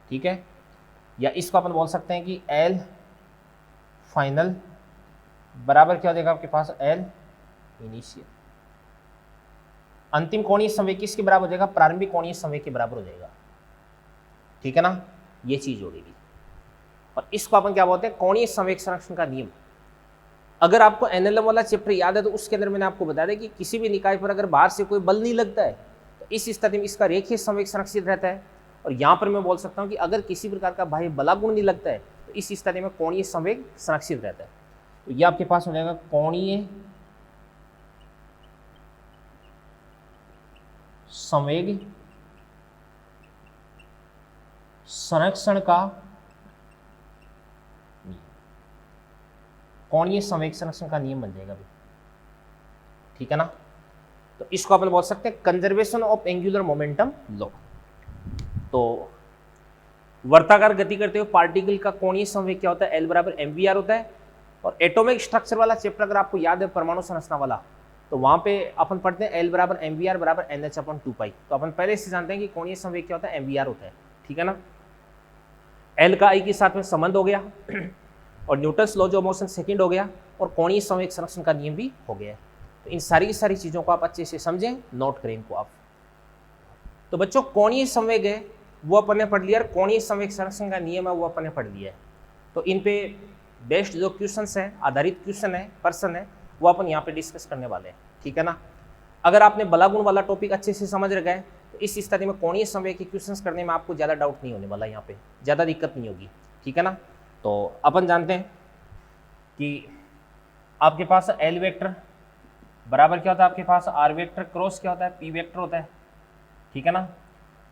ठीक है। या इसको अपन बोल सकते हैं कि एल फाइनल बराबर क्या देगा आपके पास एल इनिशियल। अंतिम कोणीय संवेग किसके बराबर हो जाएगा, प्रारंभिक कोणीय संवेग के बराबर हो जाएगा, ठीक है ना, ये चीज जोड़ेगी। और इसको अपन क्या बोलते हैं कोणीय संवेग संरक्षण का नियम। अगर आपको एनएलएम वाला चैप्टर याद है तो उसके अंदर मैंने आपको बताया कि किसी भी निकाय पर अगर बाहर से कोई बल नहीं लगता है तो इस स्थिति में इसका रेखीय संवेग संरक्षित रहता है। और यहाँ पर मैं बोल सकता हूँ कि अगर किसी प्रकार का बाह्य बलागुण नहीं लगता है तो इस स्थिति में कोणीय संवेग संरक्षित रहता है। तो ये आपके पास हो जाएगा कोणीय संवेग संरक्षण का, कोणीय संवेग संरक्षण का नियम बन जाएगा, ठीक है ना। तो इसको अपन बोल सकते हैं conservation of angular momentum law. तो वर्ताकार गति करते हुए पार्टिकल का कोणीय संवेग क्या होता है, एल बराबर mvr होता है। और एटॉमिक स्ट्रक्चर वाला चैप्टर अगर आपको याद है परमाणु संरचना वाला, तो वहां पे अपन पढ़ते हैं एल बराबर mvr बराबर nh/2π। तो अपन पहले से जानते हैं कि कोणीय संवेग क्या होता है, mvr होता है, ठीक है ना। एल का आई के साथ में संबंध हो गया और Newton's laws of motion second हो गया और कोणीय संवेग संरक्षण का नियम भी हो गया। तो इन सारी की सारी चीज़ों को आप अच्छे से समझें, नोट करें इनको आप। तो बच्चों कोणीय संवेग है वो अपन ने पढ़ लिया, और कोणीय संवेग संरक्षण का नियम है वो अपन ने पढ़ लिया है। तो इन पे बेस्ड जो क्वेश्चंस है, आधारित क्वेश्चन है, पर्सन है, वो अपन यहाँ पे डिस्कस करने वाले हैं, ठीक है ना। अगर आपने बलागुण वाला टॉपिक अच्छे से समझ गए तो इस स्थिति में कोणीय संवेग के क्वेश्चंस करने में आपको ज़्यादा डाउट नहीं होने वाला, यहाँ पे ज़्यादा दिक्कत नहीं होगी, ठीक है ना। तो अपन जानते हैं कि आपके पास एल वेक्टर बराबर क्या होता है आपके पास आर वेक्टर क्रॉस क्या होता है पी वेक्टर होता है, ठीक है ना।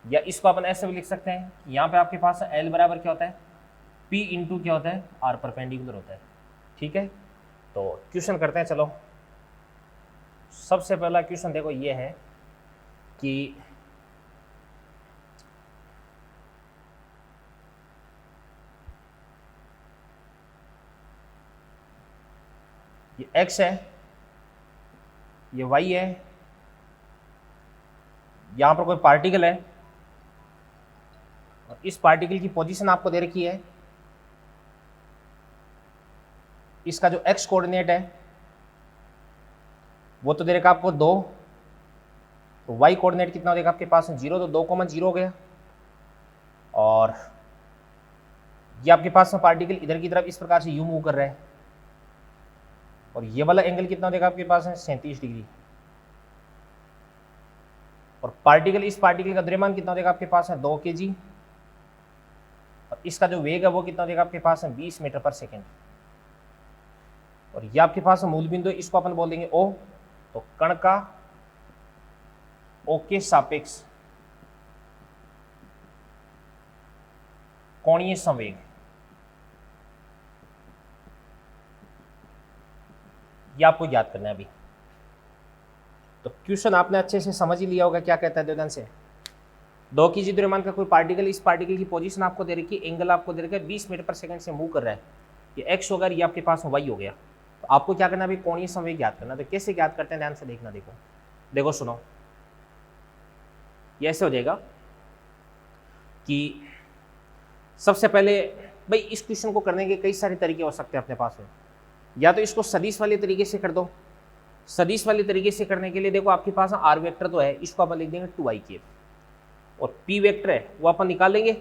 या इसको अपन ऐसे भी लिख सकते हैं कि यहाँ पे आपके पास एल बराबर क्या होता है पी इंटू क्या होता है आर परपेंडिकुलर होता है, ठीक है। तो क्वेश्चन करते हैं, चलो। सबसे पहला क्वेश्चन देखो ये है कि ये x है, ये y है, यहां पर कोई पार्टिकल है और इस पार्टिकल की पोजीशन आपको दे रखी है। इसका जो x कोऑर्डिनेट है वो तो दे रखा आपको 2, तो y कोऑर्डिनेट कितना हो जाएगा आपके पास 0, तो 2,0 हो गया। और ये आपके पास में पार्टिकल इधर की तरफ इस प्रकार से यू मूव कर रहा है और ये वाला एंगल कितना हो जाएगा आपके पास है 37 डिग्री। और पार्टिकल, इस पार्टिकल का द्रव्यमान कितना हो जाएगा आपके पास है 2 kg और इसका जो वेग है वो कितना हो जाएगा आपके पास है 20 मीटर पर सेकेंड। और ये आपके पास मूल बिंदु है, इसको अपन बोल देंगे O। तो कण का O के सापेक्ष कोणीय संवेग, ये आपको याद करना है अभी। तो क्वेश्चन आपने अच्छे से समझ ही लिया होगा क्या कहता है ध्यान से। 2 kg द्रव्यमान का कोई पार्टिकल, इस पार्टिकल की पोजीशन आपको दे रखी है, एंगल आपको दे रखा है 20 मीटर पर सेकंड से मूव कर रहा है, ये x होगा, ये आपके पास y हो गया। तो आपको क्या करना है, कोणीय संवेग याद करना। तो कैसे याद करते हैं ध्यान से देखना, देखो सुनो। ये ऐसे हो जाएगा कि सबसे पहले भाई इस क्वेश्चन को करने के कई सारे तरीके हो सकते हैं अपने पास में। या तो इसको सदिश वाले तरीके से कर दो। सदिश वाले तरीके से करने के लिए देखो आपके पास आर वेक्टर तो है, इसको आप लिख देंगे 2i के। और पी वेक्टर है वो अपन निकाल लेंगे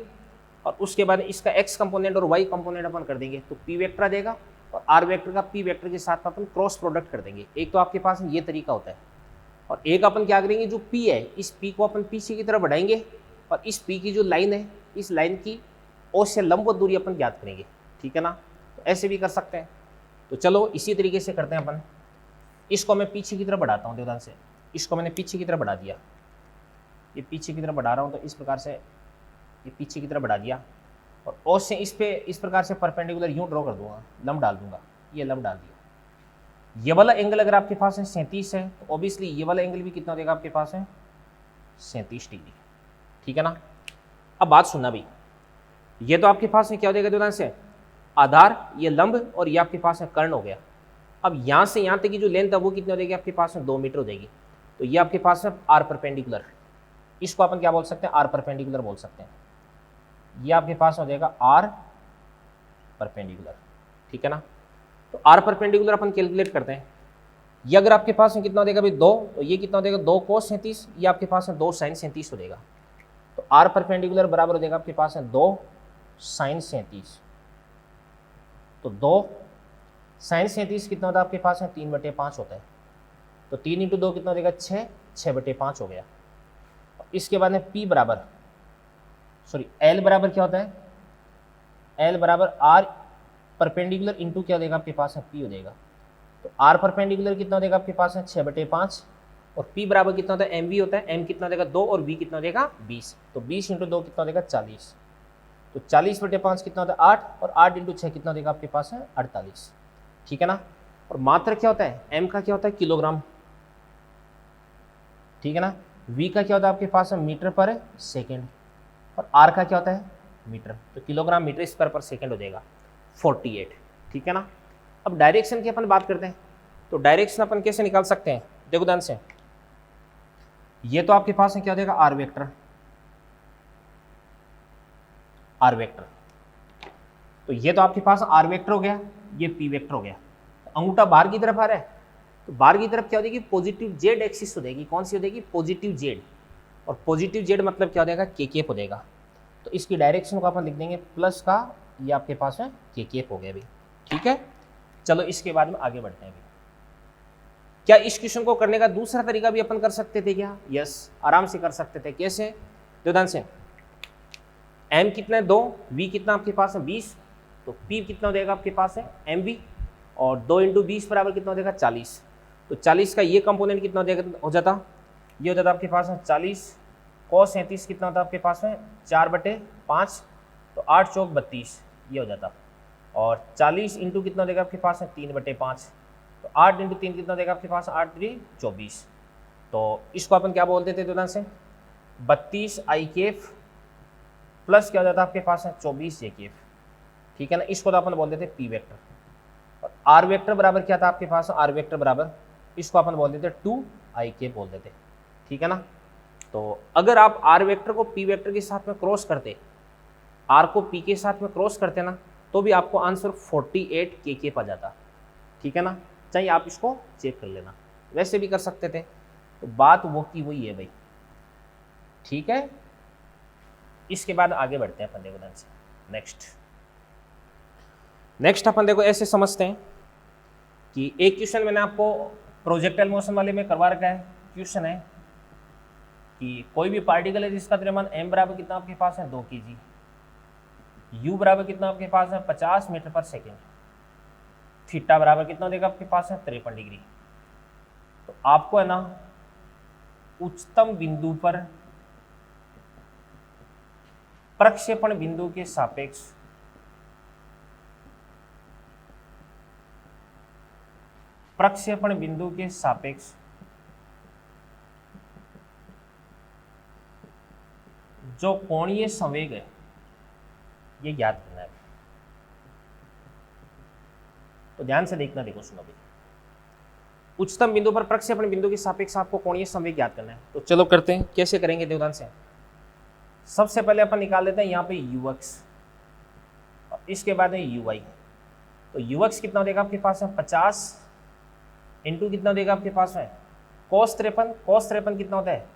और उसके बाद इसका एक्स कंपोनेंट और वाई कंपोनेंट अपन कर देंगे, तो पी वेक्टर आ जाएगा और आर वेक्टर का पी वेक्टर के साथ अपन क्रॉस प्रोडक्ट कर देंगे। एक तो आपके पास ये तरीका होता है और एक अपन क्या करेंगे, जो पी है इस पी को अपन पीछे की तरफ बढ़ाएंगे और इस पी की जो लाइन है इस लाइन की ओ से लंबवत दूरी अपन ज्ञात करेंगे, ठीक है ना। तो ऐसे भी कर सकते हैं। तो चलो इसी तरीके से करते हैं अपन। इसको मैं पीछे की तरफ बढ़ाता हूँ ध्यान से, इसको मैंने पीछे की तरफ बढ़ा दिया, ये पीछे की तरफ बढ़ा रहा हूँ, तो इस प्रकार से ये पीछे की तरफ बढ़ा दिया और ओ से इस पे इस प्रकार से परपेंडिकुलर यूं ड्रॉ कर दूंगा, लंब डाल दूंगा, ये लंब डाल दिया। ये वाला एंगल अगर आपके पास है 37 है तो ऑब्वियसली ये वाला एंगल भी कितना देगा आपके पास है 37 डिग्री, ठीक है ना। अब बात सुनना भाई, ये तो आपके पास है क्या हो जाएगा ध्यान से, आधार, ये लंब और ये आपके पास है कर्ण हो गया। अब यहाँ से यहाँ तक की जो लेंथ है वो कितनी हो जाएगी आपके पास में 2 मीटर हो जाएगी। तो ये आपके पास है आर परपेंडिकुलर, इसको अपन क्या बोल सकते हैं, आर परपेंडिकुलर बोल सकते हैं। ये आपके पास हो जाएगा आर परपेंडिकुलर, ठीक है ना। तो आर परपेंडिकुलर अपन कैलकुलेट करते हैं। ये अगर आपके पास में कितना हो जाएगा भाई 2, तो ये कितना हो जाएगा 2 cos 37, ये आपके पास है 2 sin 37 हो जाएगा। तो आर परपेंडिकुलर बराबर हो जाएगा आपके पास है 2 sin 37। तो 2 sin 37 कितना होता है आपके पास है 3/5 होता है। तो 3 × 2 कितना हो जाएगा 6, 6/5 हो गया। इसके बाद में P बराबर L बराबर क्या होता है, L बराबर आर परपेंडिकुलर इंटू क्या हो जाएगा आपके पास है P हो जाएगा। तो आर परपेंडिकुलर कितना हो जाएगा आपके पास है 6/5 और P बराबर कितना होता है MV होता है, M कितना हो जाएगा 2 और V कितना हो जाएगा 20। तो 20 × 2 कितना हो जाएगा 40। तो 40/5 कितना होता है 8 और 8 × 6 कितना हो जाएगा आपके पास है 48, ठीक है ना। और मात्रक क्या होता है, M का क्या होता है किलोग्राम, ठीक है ना। V का क्या होता है आपके पास है मीटर पर सेकेंड और R का क्या होता है मीटर। तो किलोग्राम मीटर स्क्वायर पर सेकेंड हो जाएगा 48, ठीक है ना। अब डायरेक्शन की अपन बात करते हैं। तो डायरेक्शन अपन कैसे निकाल सकते हैं, देखो ध्यान से, ये तो आपके पास है क्या हो जाएगा आर वेक्टर, आर वेक्टर। तो ये तो आपके पास आर वेक्टर हो गया, ये पी वेक्टर हो गया। अंगूठा बाहर की तरफ आ रहा है, तो बाहर की तरफ क्या हो जाएगी पॉजिटिव जेड एक्सिस हो जाएगी। कौन सी हो जाएगी पॉजिटिव जेड, और पॉजिटिव जेड मतलब क्या हो जाएगा के केप हो जाएगा। तो इसकी डायरेक्शन को अपन लिख देंगे प्लस का, ये आपके पास है के केप हो गया भी, ठीक है। चलो इसके बाद में आगे बढ़ते हैं भी। क्या इस क्वेश्चन को करने का दूसरा तरीका भी अपन कर सकते थे क्या, यस आराम से कर सकते थे। कैसे, तो ध्यान से, m कितना है 2, v कितना आपके पास है 20, तो p कितना हो जाएगा आपके पास है mv और 2 × 20 बराबर कितना हो जाएगा 40। तो 40 का ये कंपोनेंट कितना हो जाता, ये हो जाता आपके पास है 40 cos 37 कितना होता है आपके पास में 4/5, तो 8 चौक 32 ये हो जाता। और 40 × कितना हो जाएगा आपके पास है 3/5, तो 8 × 3 कितना हो जाएगा आपके पास 8 × 3 24। तो इसको अपन क्या बोलते थे ध्यान से 32 आई केफ प्लस क्या हो जाता है आपके पास है 24 जे केफ, ठीक है ना। इसको तो अपन बोलते थे पी वेक्टर। और आर वेक्टर बराबर क्या था आपके पास, आर वेक्टर बराबर इसको अपन बोलते थे 2 आई केफ बोलते थे, ठीक है ना। तो अगर आप आर वेक्टर को पी वेक्टर के साथ में क्रॉस करते, आर को पी के साथ में क्रॉस करते ना, तो भी आपको आंसर 48 के केप आ जाता, ठीक है ना। चाहिए आप इसको चेक कर लेना, वैसे भी कर सकते थे। तो बात वो की वही है भाई, ठीक है। इसके बाद आगे बढ़ते हैं अपन देखो ध्यान से। नेक्स्ट अपन देखो ऐसे समझते हैं कि एक क्वेश्चन मैंने आपको प्रोजेक्टाइल मोशन वाले में करवा रखा है। क्वेश्चन है कि कोई भी पार्टिकल है जिसका द्रव्यमान m बराबर कितना आपके पास है 2 kg, u बराबर कितना आपके पास है 50 मीटर पर सेकेंड, थीटा बराबर कितना देगा आपके पास है 53 डिग्री। तो आपको है ना उच्चतम बिंदु पर प्रक्षेपण बिंदु के सापेक्ष जो कोणीय संवेग है ये ज्ञात करना है। तो ध्यान से देखना, देखो सुनो भाई, उच्चतम बिंदु पर प्रक्षेपण बिंदु के सापेक्ष आपको कोणीय संवेग ज्ञात करना है। तो चलो करते हैं, कैसे करेंगे देखो ध्यान से। सबसे पहले अपन निकाल लेते हैं यहाँ पे ux और इसके बाद है uy। तो ux कितना देगा आपके पास है 50 इंटू कितना देगा आपके पास है cos 53 कितना होता है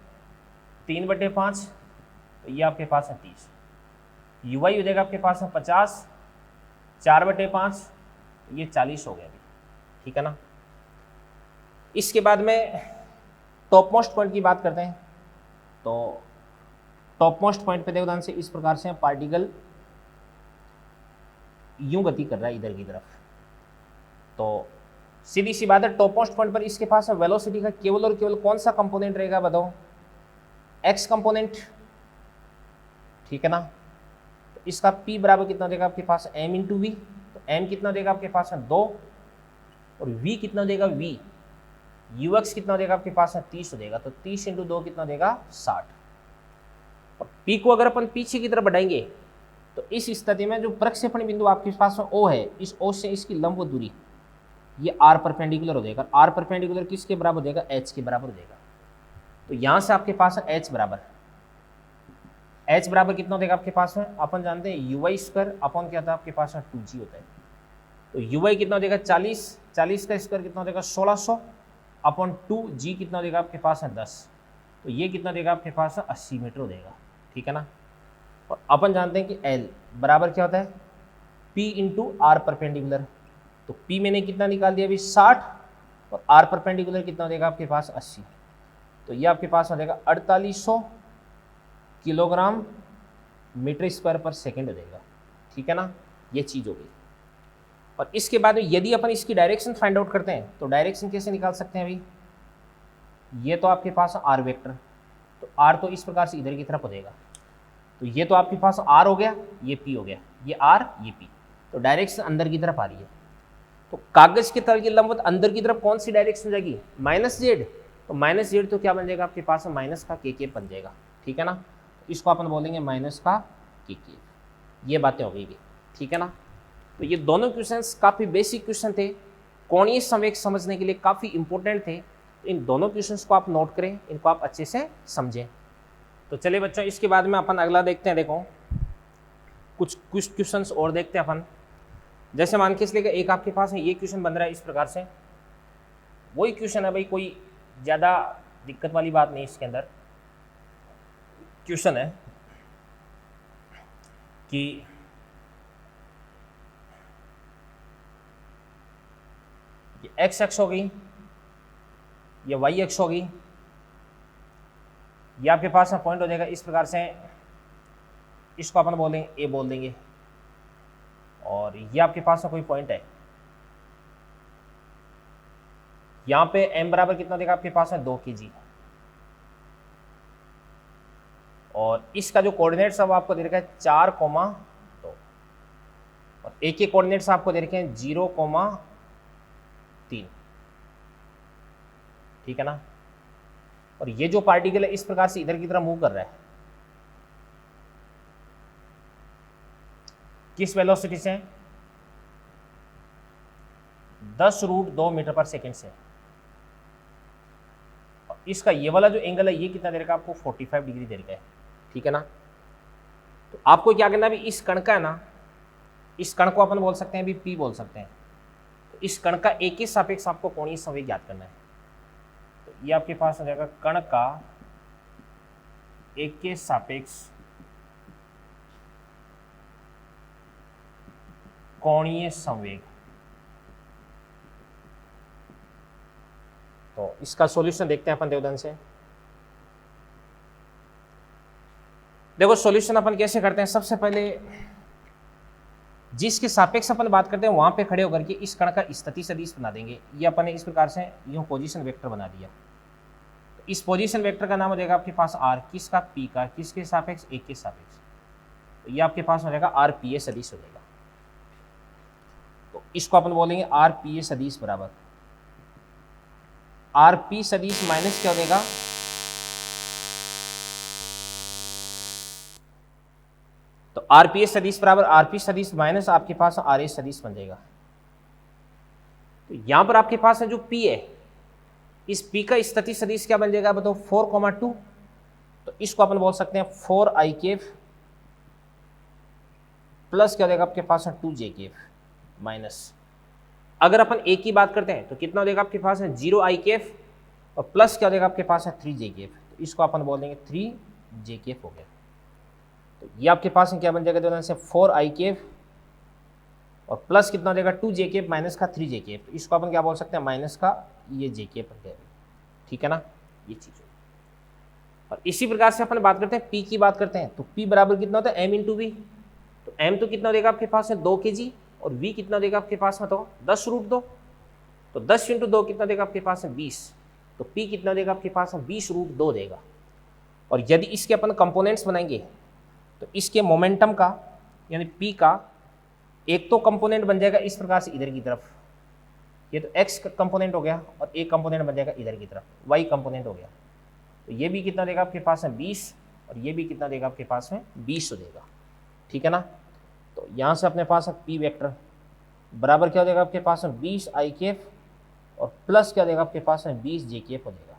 3/5, तो ये आपके पास है 30। ui हो जाएगा आपके पास है 50, 4/5, ये 40 हो गया अभी, ठीक है ना। इसके बाद में टॉप मोस्ट पॉइंट की बात करते हैं। तो टॉप मोस्ट पॉइंट पे देखो ध्यान से, इस प्रकार से पार्टिकल यूं गति कर रहा है इधर की तरफ। तो सीधी सी बात है, टॉप मोस्ट पॉइंट पर इसके पास वेलोसिटी का केवल और केवल कौन सा कंपोनेंट रहेगा बताओ? एक्स कंपोनेंट, ठीक है ना। तो इसका p बराबर कितना देगा आपके पास? m into v. तो m कितना देगा आपके पास है 2, और v कितना देगा v, ux कितना देगा आपके पास है 30 देगा। तो 30 इंटू 2 कितना देगा? 60। और p को अगर अपन पीछे की तरफ बढ़ाएंगे तो इस स्थिति में जो प्रक्षेपण बिंदु आपके पास O है, इस O से इसकी लंब दूरी ये r परपेंडिकुलर हो जाएगा। r परपेंडिकुलर किसके बराबर हो जाएगा? h के बराबर हो जाएगा। तो यहां से आपके पास है h बराबर कितना देगा आपके पास में? अपन जानते हैं ui स्क्वायर अपॉन क्या था आपके पास में? 2g होता है। तो ui कितना देगा? 40, 40 का स्क्वायर कितना देगा? 1600 अपॉन 2g कितना देगा आपके पास है? 10। तो ये कितना देगा आपके पास? 80 मीटर हो जाएगा, ठीक है ना। और अपन जानते हैं कि L बराबर क्या होता है? P into r perpendicular. तो P मैंने कितना निकाल दिया अभी? 60, और आर परपेंडिकुलर कितना देगा आपके पास? 80। तो ये आपके पास हो जाएगा 4800 किलोग्राम मीटर स्क्वायर पर सेकेंड हो जाएगा, ठीक है ना। ये चीज़ हो गई। और इसके बाद में यदि अपन इसकी डायरेक्शन फाइंड आउट करते हैं तो डायरेक्शन कैसे निकाल सकते हैं अभी? ये तो आपके पास आर वेक्टर, तो आर तो इस प्रकार से इधर की तरफ हो जाएगा। तो ये तो आपके पास आर हो गया, ये पी हो गया, ये आर ये पी। तो डायरेक्शन अंदर की तरफ आ रही है। तो कागज के तल की लंबवत अंदर की तरफ कौन सी डायरेक्शन जाएगी? -z। तो -z तो क्या बन जाएगा आपके पास? माइनस का के बन जाएगा, ठीक है ना। इसको अपन बोलेंगे माइनस का के। ये बातें हो गई, ठीक है ना। तो ये दोनों क्वेश्चंस काफ़ी बेसिक क्वेश्चन थे, कोणीय संवेग समझने के लिए काफ़ी इंपॉर्टेंट थे। इन दोनों क्वेश्चंस को आप नोट करें, इनको आप अच्छे से समझें। तो चलिए बच्चों, इसके बाद में अपन अगला देखते हैं। देखो कुछ क्वेश्चंस और देखते हैं अपन। जैसे मान के इसलिए एक आपके पास है ये क्वेश्चन बन रहा है इस प्रकार से, वही क्वेश्चन है भाई, कोई ज़्यादा दिक्कत वाली बात नहीं इसके अंदर। क्वेश्चन है कि ये एक्स एक्स हो गई, ये वाई एक्स हो गई, ये आपके पास में पॉइंट हो जाएगा इस प्रकार से। इसको अपन बोलेंगे ए बोल देंगे, और ये आपके पास में कोई पॉइंट है। यहाँ पे m बराबर कितना देगा आपके पास है? 2 kg। और इसका जो कोऑर्डिनेट्स अब आपको दे रखा है 4,2, और ए के कोऑर्डिनेट्स आपको दे रखे हैं 0,3, ठीक है ना। और ये जो पार्टिकल है इस प्रकार से इधर की तरफ मूव कर रहा है, किस वेलोसिटी से? 10√2 मीटर पर सेकेंड से। और इसका ये वाला जो एंगल है ये कितना दे रखा है आपको? 45 डिग्री दे रखा है, ठीक है ना। तो आपको क्या करना है अभी? इस कण का है ना, इस कण को अपन बोल सकते हैं अभी P बोल सकते हैं। तो इस कण का एक ही सापेक्ष आपको कोणीय संवेग ज्ञात करना है। तो ये आपके पास हो जाएगा कण का एक के सापेक्ष कोणीय संवेग। तो इसका सॉल्यूशन देखते हैं अपन देवदन से। देखो सॉल्यूशन अपन कैसे करते हैं। सबसे पहले जिसके सापेक्ष अपन बात करते हैं वहां पे खड़े होकर के इस कण का स्थिति सदिश बना देंगे। ये अपन ने इस प्रकार से यूं पोजीशन वेक्टर बना दिया। तो इस पोजीशन वेक्टर का नाम हो जाएगा आपके पास आर, किसका? पी का, किसके सापेक्ष? एक के सापेक्ष। तो ये आपके पास हो जाएगा आर पी ए सदिश हो जाएगा। तो इसको अपन बोलेंगे आर पी ए सदिश बराबर आर पी सदिश माइनस क्या हो जाएगा? तो आर पी ए सदिश बराबर आर पी सदिश माइनस आपके पास आर ए सदिश बन जाएगा। तो यहां पर आपके पास है जो P है, इस P का स्थिति सदिश क्या बन जाएगा बताओ? 4,2। तो इसको अपन बोल सकते हैं 4i केफ प्लस क्या हो जाएगा आपके पास है 2j केफ माइनस, अगर अपन ए की बात करते हैं तो कितना हो जाएगा आपके पास है? 0i केफ, और प्लस क्या हो जाएगा आपके पास है 3j केफ। तो इसको अपन बोल देंगे 3j केफ हो गया। तो ये आपके पास में क्या बन जाएगा दोनों से 4i और प्लस कितना हो जाएगा 2j माइनस का 3j। तो इसको अपन क्या बोल सकते हैं, माइनस का ये j बन गया। ठीक है ना, ये चीज़। और इसी प्रकार से अपन बात करते हैं p की बात करते हैं, तो p बराबर कितना होता है m इंटू वी। तो m तो कितना देगा आपके पास में 2 kg और v कितना देगा आपके पास में, तो 10√2। तो 10 इंटू 2 कितना देगा आपके पास में 20। तो p कितना देगा आपके पास में 20√2 देगा। और यदि इसके अपन कंपोनेंट्स बनाएंगे तो इसके मोमेंटम का यानी p का एक तो कंपोनेंट बन जाएगा इस प्रकार से इधर की तरफ, ये तो x का कंपोनेंट हो गया, और एक कंपोनेंट बन जाएगा इधर की तरफ, y कंपोनेंट हो गया। तो ये भी कितना देगा आपके पास में 20 और ये भी कितना देगा आपके पास में 20 देगा। ठीक है ना, तो यहाँ से अपने पास p वेक्टर बराबर क्या हो जाएगा आपके पास में 20i और प्लस क्या देगा आपके पास में 20j हो जाएगा।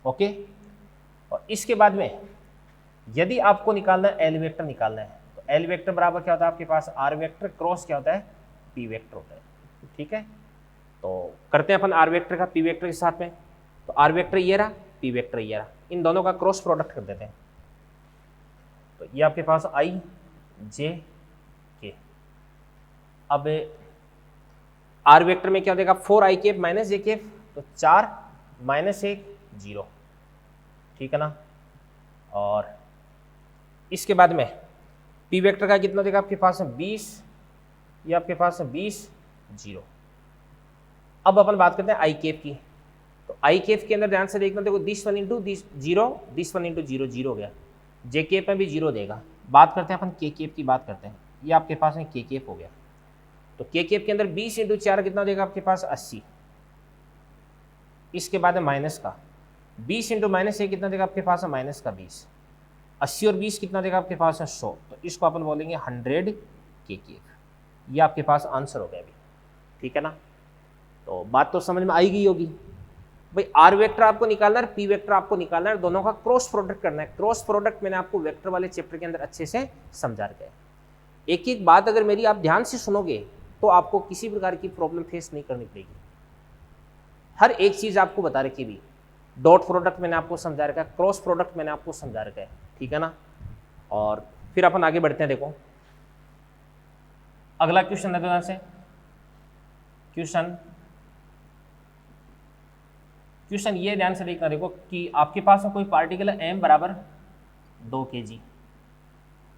ओके, और इसके बाद में यदि आपको निकालना है एल वेक्टर निकालना है, तो एल वेक्टर बराबर क्या होता है आपके पास आर वेक्टर क्रॉस क्या होता है पी वेक्टर होता है। ठीक है, तो करते हैं अपन आर वेक्टर का पी वेक्टर के साथ में। तो आर वेक्टर ये रहा, पी वेक्टर ये रहा, इन दोनों का क्रॉस प्रोडक्ट कर देते हैं। तो ये आपके पास आई जे के। अब आर वेक्टर में क्या देगा 4i माइनस जे, तो 4 माइनस 1 0। ठीक है ना, और इसके बाद में पी वेक्टर का कितना देगा आपके पास में 20, ये आपके पास में 20 0। अब अपन बात करते हैं आई केप की। तो आई केप के अंदर ध्यान से देखना, देखो this 1 into this 0, this 1 into 0 0 हो गया, जे केप में भी 0 देगा। बात करते हैं अपन के केप की बात करते हैं, ये आपके पास में के केप हो गया। तो के केप के अंदर 20 इंटू 4 कितना देगा आपके पास 80। इसके बाद है माइनस का 20 इंटू माइनस 1 कितना देगा आपके पास है माइनस का 20। 80 और 20 कितना देगा आपके पास है 100। तो इसको अपन बोलेंगे 100 के केप। ये आपके पास आंसर हो गया अभी। ठीक है ना, तो बात तो समझ में आई गई होगी भाई। आर वेक्टर आपको निकालना है, पी वेक्टर आपको निकालना है, दोनों का क्रॉस प्रोडक्ट करना है। क्रॉस प्रोडक्ट मैंने आपको वेक्टर वाले चैप्टर के अंदर अच्छे से समझा रखा है। एक एक बात अगर मेरी आप ध्यान से सुनोगे तो आपको किसी प्रकार की प्रॉब्लम फेस नहीं करनी पड़ेगी। हर एक चीज आपको बता रखी भी, डॉट प्रोडक्ट मैंने आपको समझा रखा है, क्रॉस प्रोडक्ट मैंने आपको समझा रखा है। ठीक है ना, और फिर अपन आगे बढ़ते हैं। देखो अगला क्वेश्चन है ध्यान से। क्वेश्चन ये ध्यान से देखना, देखो कि आपके पास में कोई पार्टिकल है m बराबर 2 kg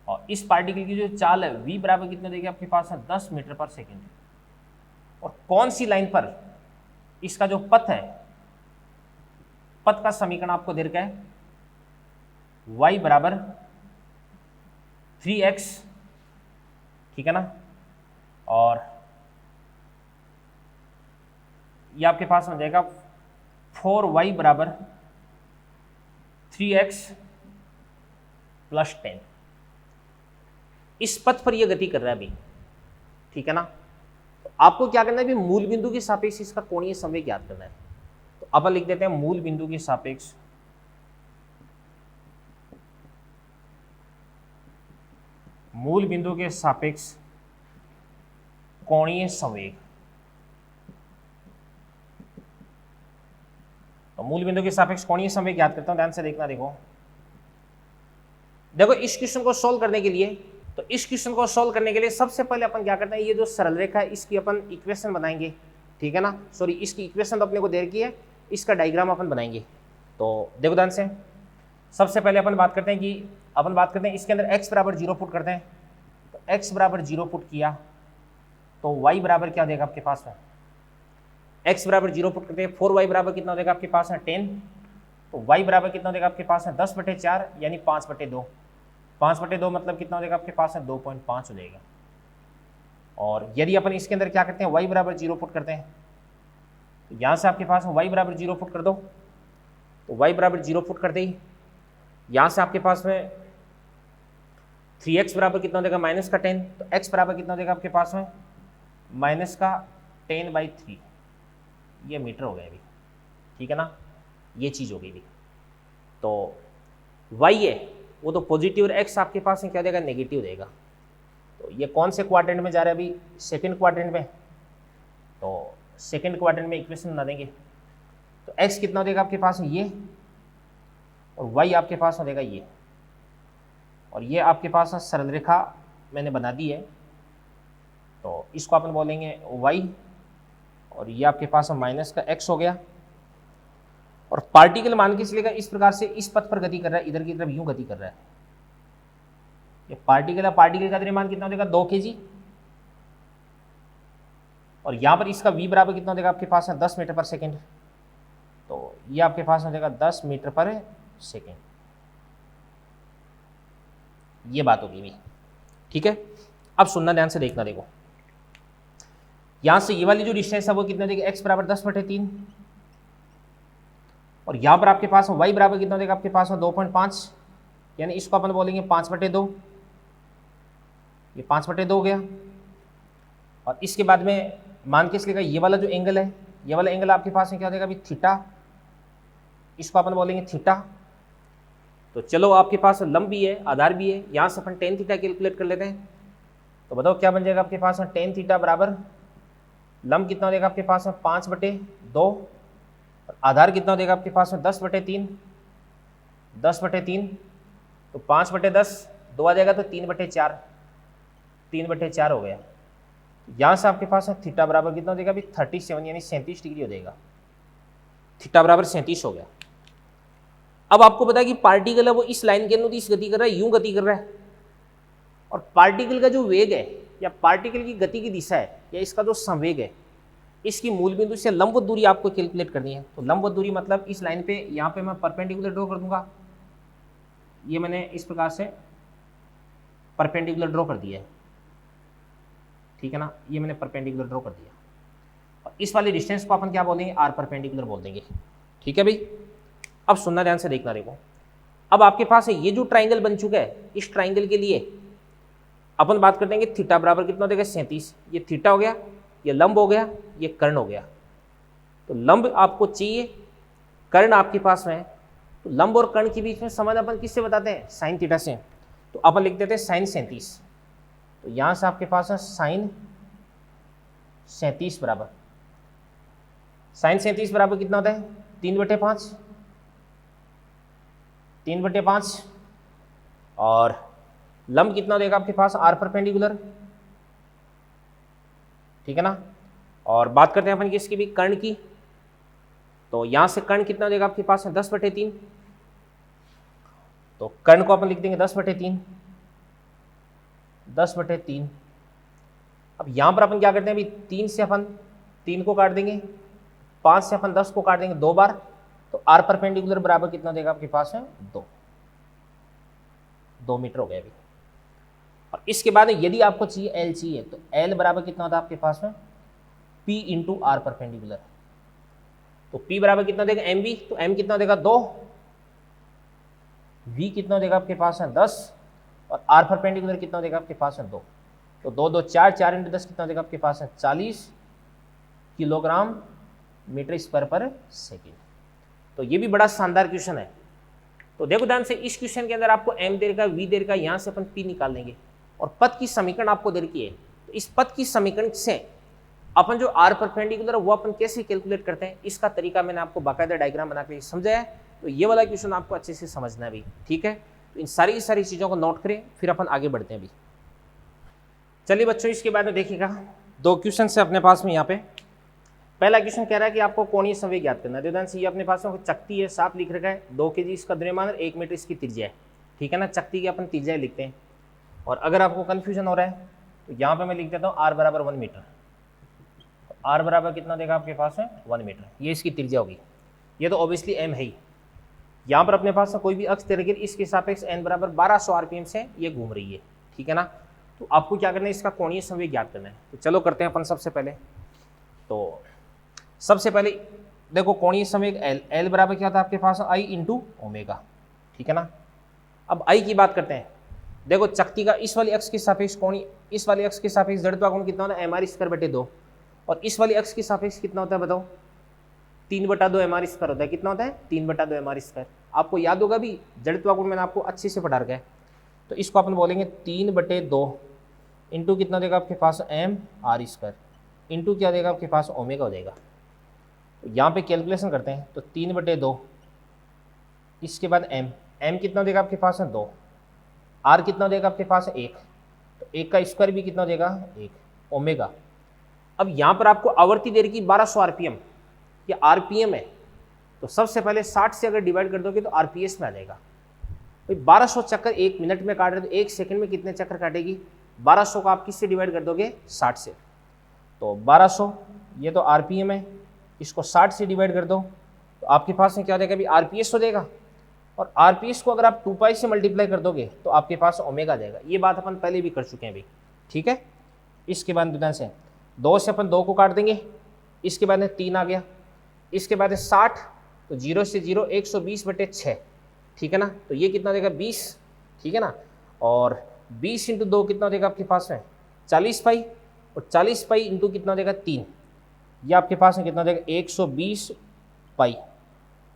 और इस पार्टिकल की जो चाल है v बराबर कितना देगी आपके पास है 10 मीटर पर सेकेंड। और कौन सी लाइन पर इसका जो पथ है, पथ का समीकरण आपको दे रखा है y बराबर 3x। ठीक है ना, और ये आपके पास हो जाएगा 4y बराबर 3x प्लस 10। इस पथ पर यह गति कर रहा है अभी। ठीक है ना, तो आपको क्या करना है, मूल बिंदु के सापेक्ष इसका कोणीय संवेग ज्ञात करना है। तो अपन लिख देते हैं मूल बिंदु के सापेक्ष कोणीय संवेग। तो मूल बिंदु के सापेक्ष कोणीय संवेग ज्ञात करता हूं, ध्यान से देखना। देखो इस क्वेश्चन को सोल्व करने के लिए सबसे पहले अपन क्या करते हैं, ये जो सरल रेखा है इसकी अपन इक्वेशन बनाएंगे। ठीक है ना, सॉरी इसकी इक्वेशन तो अपने को दे रखी है, इसका डायग्राम अपन बनाएंगे। तो देखो ध्यान से, सबसे पहले अपन बात करते हैं इसके अंदर x बराबर 0 पुट करते हैं। तो x बराबर 0 पुट किया तो y बराबर क्या देगा आपके पास में, x बराबर 0 पुट करते हैं, 4y बराबर कितना देगा आपके पास है 10। तो y बराबर कितना देगा आपके पास है 10/4 यानी 5/2। 5/2 मतलब कितना देगा आपके पास है 2.5 हो जाएगा। और यदि अपन इसके अंदर क्या करते हैं, y बराबर 0 पुट करते हैं, तो यहाँ से आपके पास y बराबर 0 पुट कर दो। तो y बराबर 0 पुट करते ही यहाँ से आपके पास में 3x बराबर कितना देगा माइनस का 10। तो x बराबर कितना देगा आपके पास में माइनस का 10/3, ये मीटर हो गया अभी। ठीक है ना, ये चीज़ हो गई भी। तो y है वो तो पॉजिटिव और x आपके पास में क्या देगा नेगेटिव देगा। तो ये कौन से क्वाड्रेंट में जा रहा है अभी, सेकंड क्वाड्रेंट में। तो सेकंड क्वाड्रेंट में इक्वेशन बना देंगे। तो x कितना देगा आपके पास ये, और y आपके पास हो देगा ये। और ये आपके पास सरल रेखा मैंने बना दी है, तो इसको अपन बोलेंगे y, और ये आपके पास माइनस का x हो गया। और पार्टिकल मान के चलेगा इस प्रकार से इस पथ पर गति कर रहा है, इधर की तरफ यूं गति कर रहा है। ये पार्टिकल है, पार्टिकल का द्रव्यमान कितना देगा 2 kg, और यहां पर इसका v बराबर कितना देगा आपके पास है 10 मीटर पर सेकेंड, तो ये आपके पास हो जाएगा 10 मीटर पर सेकेंड। ये बात होगी भी, ठीक है। अब सुनना ध्यान से, देखना, देखो यहां से ये वाली जो डिस्टेंस है वो कितना देगा x बराबर 10/3, और यहां पर आपके पास y बराबर कितना देगा आपके पास 2.5, यानी इसको अपन बोलेंगे 5/2, ये 5/2 हो गया। और इसके बाद में मान के चलेगा ये वाला जो एंगल है, ये वाला एंगल आपके पास में क्या देगा अभी थीटा, इसको अपन बोलेंगे थीटा। तो चलो आपके पास लंब भी है, आधार भी है, यहां से अपन टेन थीटा कैलकुलेट कर लेते हैं। तो बताओ क्या बन जाएगा आपके पास में टेन थीटा बराबर लंब कितना देगा आपके पास में 5/2, और आधार कितना देगा आपके पास में 10/3, 10/3, तो 5/10 2 आ जाएगा तो 3/4, 3/4 हो गया। यहाँ से आपके पास थीटा बराबर कितना हो जाएगा अभी 37 यानी 37 डिग्री हो जाएगा, थीटा बराबर 37 हो गया। अब आपको पता है कि पार्टिकल है वो इस लाइन के अनुरूप इस गति कर रहा है, यूं गति कर रहा है, और पार्टिकल का जो वेग है या पार्टिकल की गति की दिशा है या इसका जो संवेग है, इसकी मूल बिंदु से लंबवत दूरी आपको कैलकुलेट करनी है। तो लंबवत दूरी मतलब इस लाइन पे यहाँ पे मैं परपेंडिकुलर ड्रॉ कर दूंगा, ये मैंने इस प्रकार से परपेंडिकुलर ड्रॉ कर दिया है, ठीक है ना, ये मैंने परपेंडिकुलर ड्रॉ कर दिया। और इस वाली डिस्टेंस को अपन क्या बोलेंगे आर परपेंडिकुलर बोल देंगे, ठीक है भाई। अब सुनना ध्यान से, देखना, देखो अब आपके पास ये जो ट्राइंगल बन चुका है, इस ट्राइंगल के लिए अपन बात कर देंगे थीटा बराबर कितना देगा 37, ये थीटा हो गया, ये लंब हो गया, ये कर्ण हो गया। तो लंब आपको चाहिए, कर्ण आपके पास में है, तो लंब और कर्ण के बीच में संबंध अपन किससे बताते हैं साइन थीटा से, तो अपन लिख देते हैं साइन 37। तो यहां से आपके पास है साइन 37 बराबर, साइन 37 बराबर कितना होता है 3/5, 3/5, और लंब कितना देगा आपके पास आर परपेंडिकुलर, ठीक है ना। और बात करते हैं अपन किसकी भी कर्ण की, तो यहां से कर्ण कितना देगा आपके पास है 10/3, तो कर्ण को अपन लिख देंगे 10/3, 10/3। अब यहां पर अपन क्या करते हैं अभी 3 से अपन 3 को काट देंगे, 5 से अपन 10 को काट देंगे 2 बार, तो आर परपेंडिकुलर बराबर कितना देगा आपके पास है 2 मीटर हो गया अभी। और इसके बाद यदि आपको चाहिए एल चाहिए, तो एल बराबर कितना होता है आपके पास में P इंटू आर परपेंडिकुलर, तो P बराबर कितना देगा mv, तो m कितना देगा 2, v कितना देगा आपके पास है 10, और आर परपेंडिकुलर कितना देगा आपके पास है 2, तो 2 2 4, 4 इंटू 10 कितना देगा आपके पास है 40 किलोग्राम मीटर स्क्वायर पर सेकेंड। तो ये भी बड़ा शानदार क्वेश्चन है। तो देखो ध्यान से, इस क्वेश्चन के अंदर आपको m देर का v देर का, यहाँ से अपन p निकाल लेंगे, और पथ की समीकरण आपको दे रखी है। तो इस पथ की समीकरण से अपन जो आर परपेंडिकुलर है वो अपन कैसे कैलकुलेट करते हैं, इसका तरीका मैंने आपको बाकायदा डायग्राम बना के समझाया है। तो ये वाला क्वेश्चन आपको अच्छे से समझना है भी, ठीक है। तो इन सारी चीज़ों को नोट करें, फिर अपन आगे बढ़ते हैं अभी। चलिए बच्चों, इसके बाद में देखिएगा 2 क्वेश्चन है अपने पास में। यहाँ पे पहला क्वेश्चन कह रहा है कि आपको कोणीय संवेग ज्ञात करना है। ध्यान से, ये अपने पास में चकती है, साफ लिख रखा है, 2 kg इसका द्रव्यमान और 1 मीटर इसकी त्रिज्या है, ठीक है ना। चकती की अपन त्रिज्या लिखते हैं, और अगर आपको कन्फ्यूजन हो रहा है तो यहाँ पे मैं लिख देता हूँ r बराबर 1 मीटर। r बराबर कितना देगा आपके पास है 1 मीटर, ये इसकी त्रिज्या होगी। ये तो ऑब्वियसली m है ही। यहाँ पर अपने पास कोई भी अक्ष तिरगिर इसके सापेक्ष n बराबर 1200 आरपीएम से ये घूम रही है, ठीक है ना। तो आपको क्या करना है, इसका कोणीय संवेग ज्ञात करना है। तो चलो करते हैं अपन सबसे पहले। तो सबसे पहले देखो कोणीय संवेग L बराबर क्या था आपके पास I इंटू ओमेगा, ठीक है ना। अब I की बात करते हैं। देखो चकती का इस वाली अक्ष के सापेक्ष कोणीय, इस वाली अक्ष के सापेक्ष जड़त्वाघूर्ण कितना होता है mr²/2, और इस वाली अक्ष के सापेक्ष कितना होता है बताओ 3/2 mr² होता है। कितना होता है 3/2 mr²। आपको याद होगा भी, जड़त्वाघूर्ण मैंने आपको अच्छे से पढ़ा रखा है। तो इसको अपन बोलेंगे 3/2 इंटू कितना देगा आपके पास mr² इंटू क्या देगा आपके पास ओमेगा हो जाएगा। तो यहाँ पे कैलकुलेशन करते हैं, तो 3/2 इसके बाद m कितना देगा आपके पास है 2, आर कितना हो जाएगा आपके पास 1, तो 1 का स्क्वायर भी कितना हो जाएगा 1 ओमेगा। अब यहाँ पर आपको आवर्ती दे रखी 1200 आरपीएम, ये आरपीएम है, तो सबसे पहले 60 से अगर डिवाइड कर दोगे तो आरपीएस में आ जाएगा। भाई 1200 चक्कर 1 मिनट में काट रहे तो 1 सेकंड में कितने चक्कर काटेगी? 1200 को आप किससे डिवाइड कर दोगे? 60 से। तो 1200 ये तो आरपीएम है, इसको 60 से डिवाइड कर दो तो आपके पास में क्या हो जाएगा? अभी आरपीएस हो जाएगा, और आरपीएस को अगर आप 2 पाई से मल्टीप्लाई कर दोगे तो आपके पास ओमेगा आ जाएगा। ये बात अपन पहले भी कर चुके हैं भाई, ठीक है। इसके बाद दुकान से 2 से अपन 2 को काट देंगे, इसके बाद में 3 आ गया, इसके बाद 60, तो 0 से 0 120/6, ठीक है ना। तो ये कितना देगा? 20, ठीक है ना। और 20 × 2 कितना देगा आपके पास में? 40 पाई, और 40 पाई इंटू कितना देगा? 3, ये आपके पास में कितना देगा? 120 पाई,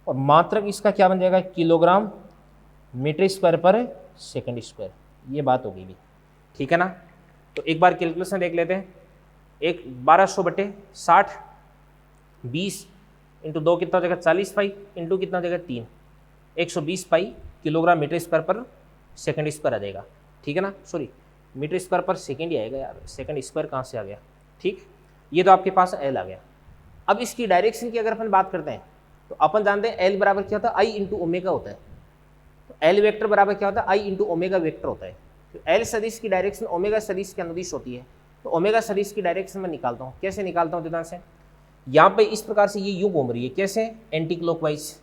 और मात्रक इसका क्या बन जाएगा? किलोग्राम मीटर स्क्वायर पर सेकंड स्क्वायर। ये बात होगी भी, ठीक है ना। तो एक बार कैलकुलेशन देख लेते हैं। 1200/60, 20 × 2 कितना हो जाएगा? 40 पाई, इंटू कितना हो जाएगा? 3, 120 पाई किलोग्राम मीटर स्क्वायर पर सेकंड स्क्वायर आ जाएगा, ठीक है ना। सॉरी, मीटर स्क्वायर पर सेकंड ही आएगा यार, सेकंड स्क्वायर कहाँ से आ गया? ठीक, ये तो आपके पास एल आ गया। अब इसकी डायरेक्शन की अगर अपन बात करते हैं तो अपन जानते हैं एल बराबर क्या होता है? आई इंटू ओमेगा होता है। तो एल वेक्टर बराबर क्या होता है? आई इंटू ओमेगा वेक्टर होता है। तो एल सदिश की डायरेक्शन ओमेगा सदिश के अनुदिश होती है, तो ओमेगा सदिश की डायरेक्शन मैं निकालता हूँ। कैसे निकालता हूँ ध्यान से? यहाँ पे इस प्रकार से ये यूँ घूम रही है, कैसे? Anti clockwise.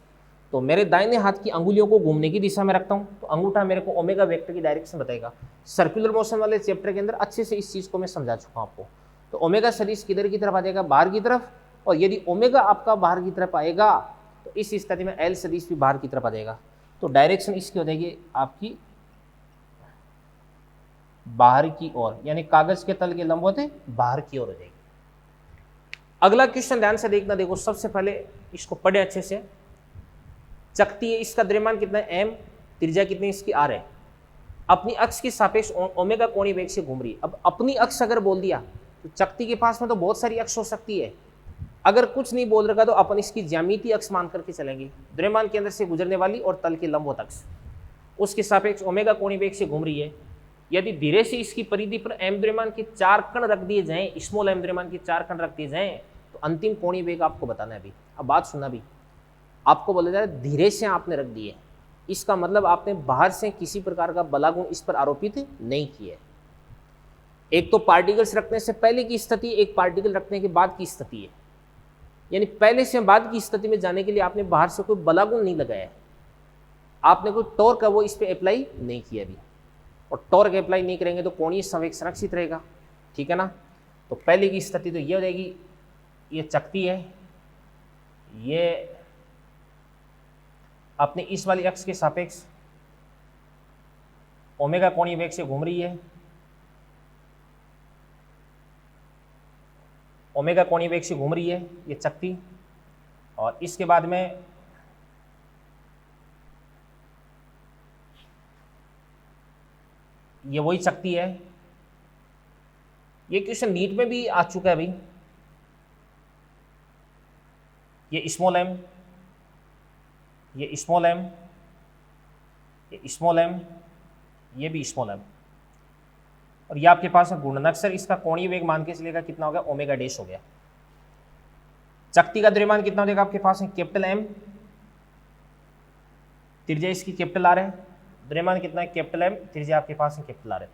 तो मेरे दाहिने हाथ की अंगुलियों को घूमने की दिशा में रखता हूँ, तो अंगूठा मेरे को ओमेगा वेक्टर की डायरेक्शन बताएगा। सर्कुलर मोशन वाले चैप्टर के अंदर अच्छे से इस चीज़ को मैं समझा चुका हूँ आपको। तो ओमेगा सदिश किधर की तरफ आ जाएगा? बाहर की तरफ, और यदि ओमेगा आपका बाहर की तरफ आएगा तो इस स्थिति में एल सदिश भी बाहर की तरफ आ जाएगा। तो डायरेक्शन इसकी हो जाएगी आपकी बाहर की ओर, यानी कागज के तल के लंबवत बाहर की ओर हो जाएगी। अगला क्वेश्चन ध्यान से देखना, देखो सबसे पहले इसको पढ़े अच्छे से। चकती है, इसका द्रव्यमान कितना है? एम, त्रिज्या कितनी इसकी? आर है। अपनी अक्ष के सापेक्ष ओमेगा कोणीय वेग से घूम रही है। अब अपनी अक्ष अगर बोल दिया तो चकती के पास में तो बहुत सारी अक्ष हो सकती है। अगर कुछ नहीं बोल रखा तो अपन इसकी ज्यामितीय अक्ष मान करके चलेंगे, द्रव्यमान के अंदर से गुजरने वाली और तल के लंबवत अक्ष, उसके सापेक्ष ओमेगा कोणीय वेग से घूम रही है। यदि धीरे से इसकी परिधि पर एम द्रव्यमान के 4 कण रख दिए जाएं, स्मॉल एम द्रव्यमान के 4 कण रख दिए जाएं, तो अंतिम कोणीय वेग आपको बताना है। अभी अब बात सुनना, भी आपको बोला जा रहा है धीरे से आपने रख दिए, इसका मतलब आपने बाहर से किसी प्रकार का बलागुण इस पर आरोपित नहीं किया। एक तो पार्टिकल्स रखने से पहले की स्थिति, एक पार्टिकल रखने के बाद की स्थिति है। यानी पहले से बाद की स्थिति में जाने के लिए आपने बाहर से कोई बलागुण नहीं लगाया, आपने कोई टॉर्क है वो इस पे अप्लाई नहीं किया अभी। और टॉर्क अप्लाई नहीं करेंगे तो कोणीय संवेग संरक्षित रहेगा, ठीक है ना। तो पहले की स्थिति तो ये हो जाएगी, ये चकती है, ये अपने इस वाली अक्ष के सापेक्ष ओमेगा कोणीय वेग से घूम रही है, ओमेगा कोणीय वेग से घूम रही है ये चकती। और इसके बाद में ये वही चकती है। ये क्वेश्चन नीट में भी आ चुका है भाई। ये स्मॉल एम, ये स्मॉल एम, ये स्मॉल एम, ये भी स्मॉल एम, और ये आपके पास गुणनक्षर इसका कोणीय वेग मान के चलेगा कितना हो गया? ओमेगा डैश हो गया। चकती का द्रव्यमान कितना हो जाएगा आपके पास? कैपिटल एम, त्रिज्या इसकी कैपिटल आर है, द्रव्यमान कितना है? कैपिटल एम, त्रिज्या आपके पास कैपिटल आर है।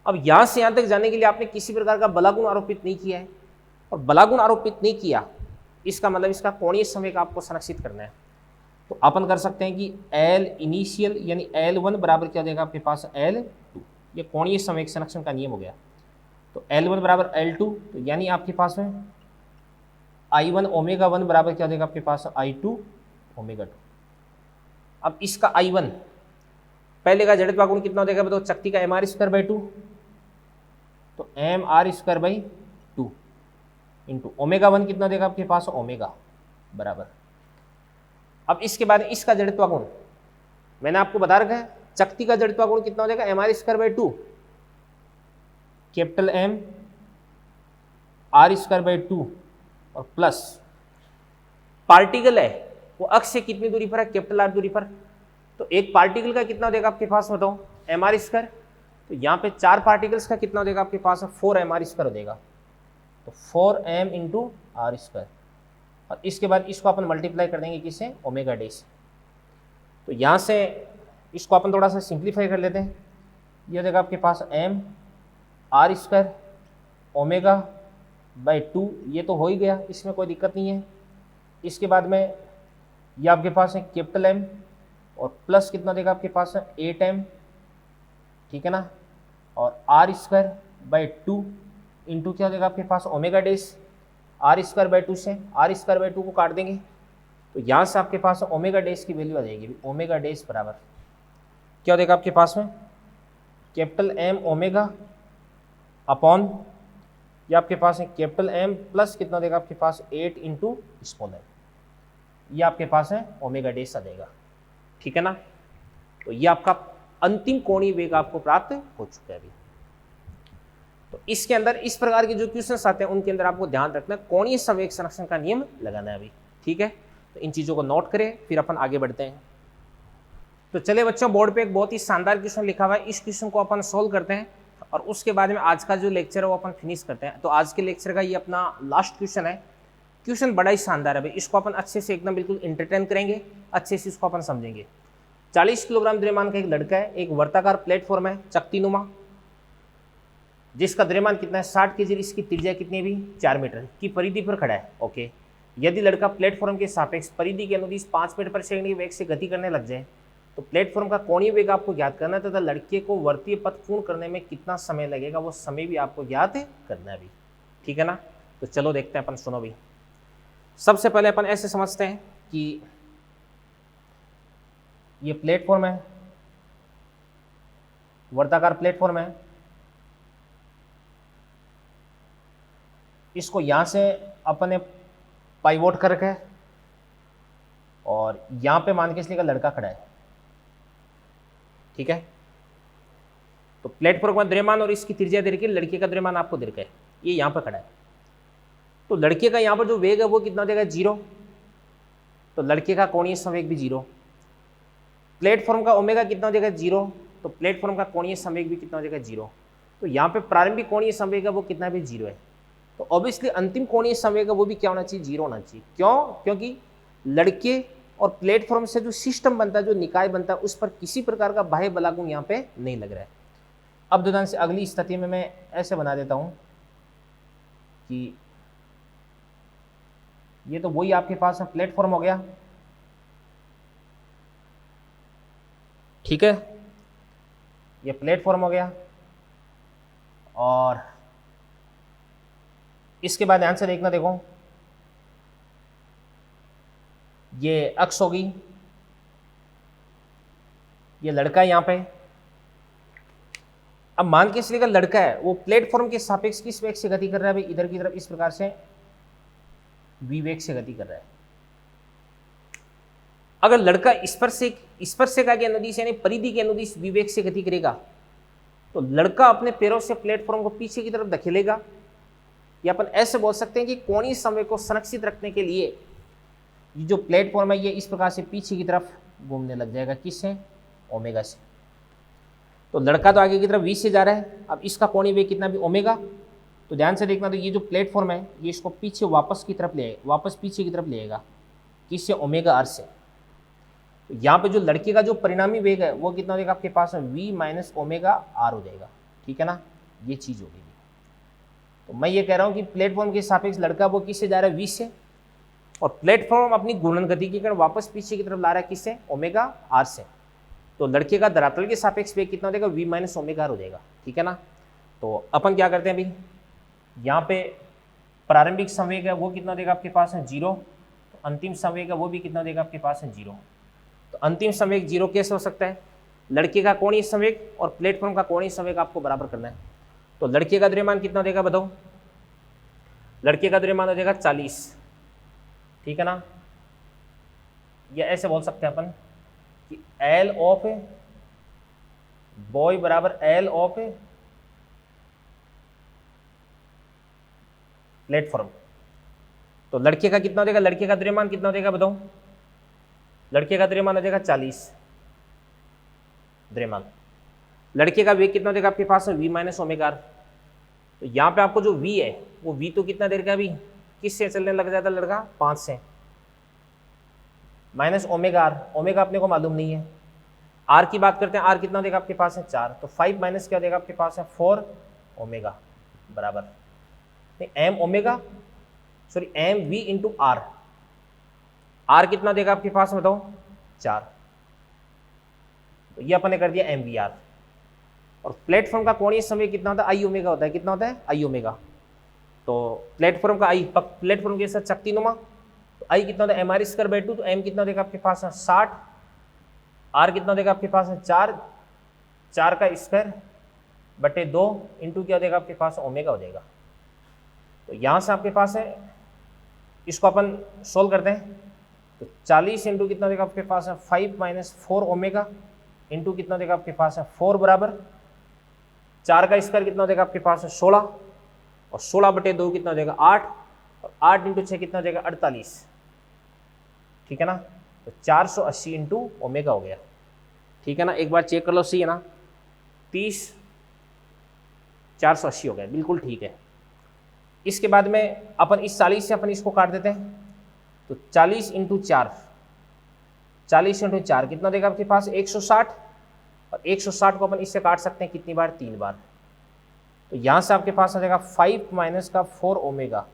अब यहां से यहां तक जाने के लिए आपने किसी प्रकार का बलागुण आरोपित नहीं किया है, और बलागुण आरोपित नहीं किया इसका मतलब इसका कोणीय संवेग आपको संरक्षित करना है। तो अपन कर सकते हैं कि एल इनिशियल यानी L1 बराबर क्या देगा आपके पास? L2, ये कोणीय संवेग संरक्षण का नियम हो गया। तो L1 बराबर L2, तो यानी आपके पास में I1 ओमेगा 1 बराबर क्या देगा आपके पास? I2 omega 2। अब इसका I1 पहले का जड़त्व गुण कितना हो जाएगा बताओ? चकती का mr²/2, तो mr²/2 इंटू ओमेगा 1 कितना देगा आपके पास? ओमेगा बराबर। अब इसके बाद इसका जड़त्व गुण मैंने आपको बता रखा है, चकती का जड़त्व गुण कितना हो जाएगा? mr²/2, कैपिटल M r²/2 और प्लस पार्टिकल है वो अक्ष से कितनी दूरी पर है? कैपिटल आर दूरी पर। तो एक पार्टिकल का कितना हो जाएगा आपके पास बताओ, एम आर स्क्वायर। तो यहाँ पे 4 पार्टिकल्स का कितना हो जाएगा आपके पास, 4 एम आर स्क्वायर हो जाएगा। तो 4 एम इंटू आर स्क्वायर, और इसके बाद इसको अपन मल्टीप्लाई कर देंगे किससे, ओमेगा डे से। तो यहाँ से इसको अपन थोड़ा सा सिंप्लीफाई कर लेते हैं। ये हो जाएगा आपके पास M R square omega by 2, ये तो हो ही गया, इसमें कोई दिक्कत नहीं है। इसके बाद में ये आपके पास है कैपिटल एम, और प्लस कितना देगा आपके पास है 8 एम, ठीक है ना, और आर स्क्वायर बाई 2 इंटू क्या हो जाएगा आपके पास ओमेगा डेस। आर स्क्वायर बाई 2 से आर स्क्वायर बाई 2 को काट देंगे, तो यहाँ से आपके पास ओमेगा डेस की वैल्यू आ जाएगी। ओमेगा डेस बराबर क्या हो जाएगा आपके पास में, कैपिटल एम ओमेगा अपॉन, ये आपके पास है कैपिटल एम प्लस कितना देगा आपके पास 8 इंटू स्मॉल एम, ये आपके पास है ओमेगा डेस आ जाएगा, ठीक है ना। तो ये आपका अंतिम कोणीय वेग आपको प्राप्त हो चुका है अभी। तो इसके अंदर इस प्रकार के जो क्वेश्चंस आते हैं उनके अंदर आपको ध्यान रखना है, कोणीय संवेग संरक्षण का नियम लगाना है अभी, ठीक है। तो इन चीज़ों को नोट करें, फिर अपन आगे बढ़ते हैं। तो चलिए बच्चों, बोर्ड पे एक बहुत ही शानदार क्वेश्चन लिखा हुआ है, इस क्वेश्चन को अपन सोल्व करते हैं और उसके बाद में आज का जो लेक्चर है वो अपन फिनिश करते हैं। तो आज के लेक्चर का ये अपना लास्ट क्वेश्चन है। क्वेश्चन बड़ा ही शानदार है भाई, इसको अपन अच्छे से एकदम बिल्कुल एंटरटेन करेंगे, अच्छे से इसको अपन समझेंगे। 40 किलोग्राम द्रव्यमान का एक लड़का है, एक वर्ताकार प्लेटफॉर्म है चक्तिनुमा, जिसका द्रव्यमान कितना है 60 केजी, इसकी त्रिज्या कितनी भी 4 मीटर की परिधि पर खड़ा है। ओके, यदि लड़का प्लेटफॉर्म के सापेक्ष परिधि के अनुदिश 5 मीटर पर सेकंड के वेग से गति करने लग जाए तो प्लेटफॉर्म का कोणीय वेग आपको ज्ञात करना है तथा लड़के को वर्तीय पथ पूर्ण करने में कितना समय लगेगा वो समय भी आपको ज्ञात करना है अभी, ठीक है ना। तो चलो देखते हैं अपन, सुनो भी। सबसे पहले अपन ऐसे समझते हैं कि ये प्लेटफॉर्म है, वर्ताकार प्लेटफॉर्म है, इसको यहां से अपन ने पाइवोट कर रखा है और यहां पे मान के इसलिए का लड़का खड़ा है, ठीक है। तो प्लेटफॉर्म का द्रव्यमान और इसकी त्रिज्या दे रखी है, लड़के का द्रव्यमान आपको दे रखा है, ये यहां पर खड़ा है। तो लड़के का यहां पर जो वेग है वो कितना देगा 0, तो लड़के का कोणीय संवेग भी 0। प्लेटफॉर्म का ओमेगा कितना देगा 0, तो प्लेटफॉर्म का कोणीय संवेग भी कितना देगा 0। तो यहाँ पे प्रारंभिक कोणीय संवेग है वो कितना भी 0 है। तो ऑब्वियसली अंतिम कोणीय संवेग है वो भी क्या होना चाहिए, 0 होना चाहिए। क्यों? क्योंकि लड़के और प्लेटफॉर्म से जो सिस्टम बनता है, जो निकाय बनता है, उस पर किसी प्रकार का बाह्य बलागुण यहाँ पे नहीं लग रहा है। अब दुदान से अगली स्थिति में मैं ऐसे बना देता हूँ कि ये तो वही आपके पास प्लेटफॉर्म हो गया, ठीक है, ये प्लेटफॉर्म हो गया। और इसके बाद ध्यान से देखना, देखो ये अक्ष होगी, ये लड़का है यहाँ पे। अब मान के चलिए लड़का है वो प्लेटफॉर्म के सापेक्ष किस वेग से गति कर रहा है भाई, इधर की तरफ इस प्रकार से v वेग से गति कर रहा है। अगर लड़का स्पर्शिका के अनुदिश यानी परिधि के अनुदिश v वेग से गति करेगा तो लड़का अपने पैरों से प्लेटफॉर्म को पीछे की तरफ धकेलेगा, या अपन ऐसे बोल सकते हैं कि कोणीय संवेग को संरक्षित रखने के लिए ये जो प्लेटफॉर्म है ये इस प्रकार से पीछे की तरफ घूमने लग जाएगा, किससे, ओमेगा से। तो लड़का तो आगे की तरफ v से जा रहा है, अब इसका कोणीय वेग कितना भी ओमेगा। तो ध्यान से देखना, तो ये जो प्लेटफॉर्म है ये इसको पीछे वापस पीछे की तरफ ले आएगा, किससे, ओमेगा आर से। तो यहाँ पे जो लड़के का जो परिणामी वेग है वो कितना हो जाएगा आपके पास, v माइनस ओमेगा आर हो जाएगा, ठीक है ना, ये चीज होगी। तो मैं ये कह रहा हूँ कि प्लेटफॉर्म के सापेक्ष लड़का वो किससे जा रहा है, v से, और प्लेटफॉर्म अपनी घूर्णन गति के कारण वापस पीछे की तरफ ला रहा है, किससे, ओमेगा आर से। तो लड़के का धरातल के सापेक्ष वेग कितना हो जाएगा, v माइनस ओमेगा आर हो जाएगा, ठीक है ना। तो अपन क्या करते हैं अभी, यहाँ पे प्रारंभिक संवेग है वो कितना देगा आपके पास है 0, तो अंतिम संवेग है वो भी कितना देगा आपके पास है 0। तो अंतिम संवेग 0 कैसे हो सकता है, लड़के का कोणीय संवेग और प्लेटफॉर्म का कोणीय संवेग आपको बराबर करना है। तो लड़के का द्रव्यमान कितना देगा बताओ, लड़के का द्रव्यमान हो जाएगा 40, ठीक है ना। या ऐसे बोल सकते हैं अपन कि L ऑफ बॉय बराबर L ऑफ प्लेटफॉर्म। तो लड़के का कितना हो जाएगा, लड़के का द्रव्यमान कितना हो जाएगा बताओ, लड़के का द्रव्यमान हो जाएगा 40, द्रव्यमान। लड़के का वेग कितना देगा आपके पास में v माइनस ओमेगा आर। तो यहाँ पे आपको जो v है वो v तो कितना देर का अभी किस से चलने लग जाता लड़का 5 से, माइनस ओमेगा आर, ओमेगा अपने को मालूम नहीं है। आर की बात करते हैं, आर कितना देगा आपके पास है 4, तो 5 माइनस क्या देगा आपके पास है 4 ओमेगा बराबर m omega sorry m v into r. R कितना देगा आपके पास में बताओ 4, तो ये अपन ने कर दिया एम वी आर। और प्लेटफॉर्म का कोणीय समय कितना होता है आई ओमेगा होता है, कितना होता है आई ओमेगा। तो प्लेटफॉर्म का आई, प्लेटफॉर्म के साथ शक्तिनुमा, तो आई कितना होता है एम आर स्क्वायर बाई 2, तो एम कितना देगा आपके पास है 60, आर कितना देगा आपके पास है 4, 4 का स्क्वायर बटे 2 इंटू क्या देगा आपके पास ओमेगा हो जाएगा। तो यहाँ से आपके पास है, इसको अपन सोल्व करते हैं, तो 40 इंटू कितना देगा आपके पास है 5 माइनस 4 ओमेगा इंटू कितना देगा आपके पास है 4 बराबर 4 का स्क्वायर कितना देगा आपके पास है 16, और 16 बटे 2 कितना देगा 8, और 8 इंटू 6 कितना देगा 48, ठीक है ना। तो 480 इंटू ओमेगा हो गया, ठीक है ना। एक बार चेक कर लो, सही है ना, 30 480 हो गया, बिल्कुल ठीक है। इसके बाद में अपन इस 40 से अपन इसको काट देते हैं, तो 40 इंटू 4, 40 इंटू 4 कितना देगा आपके पास 160, और 160 को अपन इससे काट सकते हैं कितनी बार 3 बार। तो यहाँ से आपके पास आ जाएगा 5 माइनस का 4 ओमेगा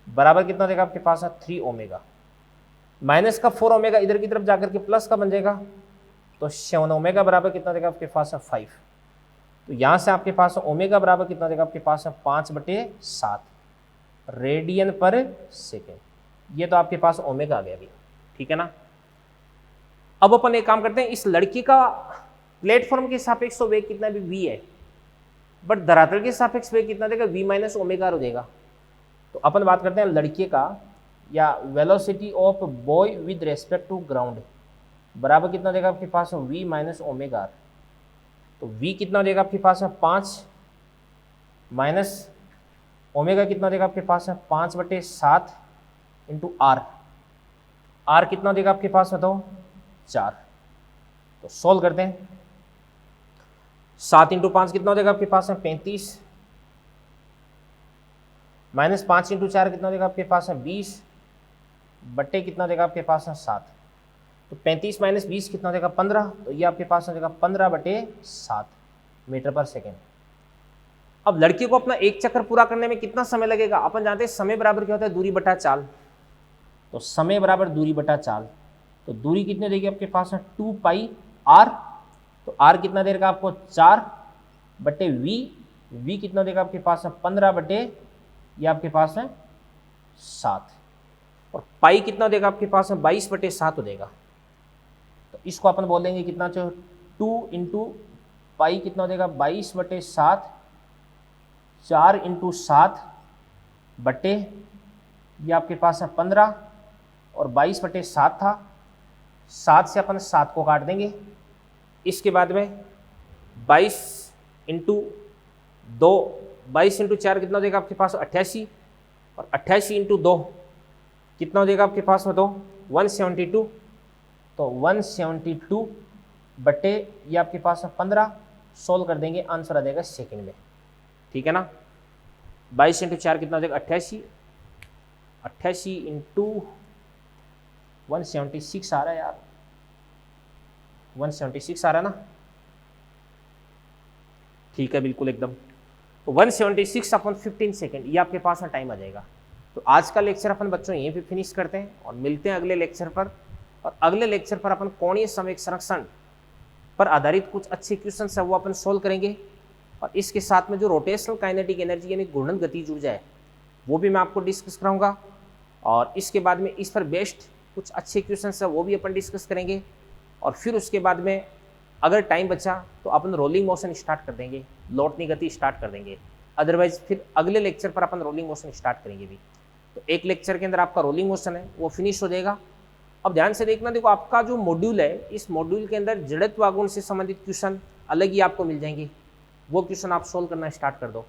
बराबर कितना देगा आपके पास है 3 ओमेगा। माइनस का 4 ओमेगा इधर की तरफ जाकर के प्लस का बन जाएगा, तो 7 ओमेगा बराबर कितना देगा आपके पास है 5। तो यहाँ से आपके पास ओमेगा बराबर कितना देगा आपके पास है 5/7 रेडियन पर सेकेंड। ये तो आपके पास ओमेगा आ गया अभी, ठीक है ना। अब अपन एक काम करते हैं, इस लड़की का प्लेटफॉर्म के सापेक्ष तो वेग कितना भी v है, बट धरातल के सापेक्ष वेग कितना देगा v माइनस ओमेगा आर हो जाएगा। तो अपन बात करते हैं लड़के का, या velocity of boy with respect to ground बराबर कितना देगा आपके पास है v माइनस ओमेगा आर। तो v कितना देगा आपके पास है 5 माइनस ओमेगा कितना देगा आपके पास है 5/7 इंटू आर। आर कितना देगा आपके पास बताओ 4। तो सोल्व करते हैं, 7 इंटू 5 कितना देगा आपके पास है 35, माइनस 5 इंटू 4 कितना देगा आपके पास है 20 बट्टे कितना देगा आपके पास है 7। तो 35 माइनस 20 कितना देगा 15, तो ये आपके पास देगा 15/7 मीटर पर सेकेंड। अब लड़के को अपना एक चक्कर पूरा करने में कितना समय लगेगा, अपन जानते हैं समय बराबर क्या होता है दूरी बटा चाल। तो समय बराबर दूरी बटा चाल, तो दूरी कितने देगी आपके पास है 2 पाई आर। तो आर कितना देगा आपको 4 बटे वी कितना देगा आपके पास है 15 बटे ये आपके पास है 7, और पाई कितना देगा आपके पास है 22/7 हो देगा। तो इसको अपन बोल देंगे कितना, जो 2 इंटू पाई कितना देगा 22/7, 4 इंटू 7 बटे ये आपके पास है 15, और 22/7 था, 7 से अपन 7 को काट देंगे। इसके बाद में 22 इंटू 2, 22 इंटू 4 कितना देगा आपके पास 88, और 88 इंटू 2 कितना देगा आपके पास में, तो 172। तो 172 बटे ये आपके पास है 15, सोल्व कर देंगे, आंसर आ जाएगा सेकेंड में, ठीक है ना। 22 इंटू 4 कितना देगा 88, 88 इंटू 176 आ रहा है यार, 176 आ रहा है ना, ठीक है बिल्कुल एकदम। तो 176 अपन 15 सेकेंड ये आपके पास में टाइम आ जाएगा। तो आज का लेक्चर अपन बच्चों यहीं पे फिनिश करते हैं, और मिलते हैं अगले लेक्चर पर। और अगले लेक्चर पर अपन कोणीय संवेग संरक्षण पर आधारित कुछ अच्छे क्वेश्चन है वो अपन सोल्व करेंगे, और इसके साथ में जो रोटेशनल काइनेटिक एनर्जी यानी घूर्णन गतिज ऊर्जा है वो भी मैं आपको डिस्कस कराऊंगा। और इसके बाद में इस पर बेस्ड कुछ अच्छे क्वेश्चन है वो भी अपन डिस्कस करेंगे। और फिर उसके बाद में अगर टाइम बचा तो अपन रोलिंग मोशन स्टार्ट कर देंगे, लौटनी गति स्टार्ट कर देंगे। अदरवाइज फिर अगले लेक्चर पर अपन रोलिंग मोशन स्टार्ट करेंगे भी। तो एक लेक्चर के अंदर आपका रोलिंग मोशन है वो फिनिश हो जाएगा। अब ध्यान से देखना, देखो आपका जो मॉड्यूल है इस मॉड्यूल के अंदर जड़त्व आघूर्ण से संबंधित क्वेश्चन अलग ही आपको मिल जाएंगे, वो क्वेश्चन आप सोल्व करना स्टार्ट कर दो।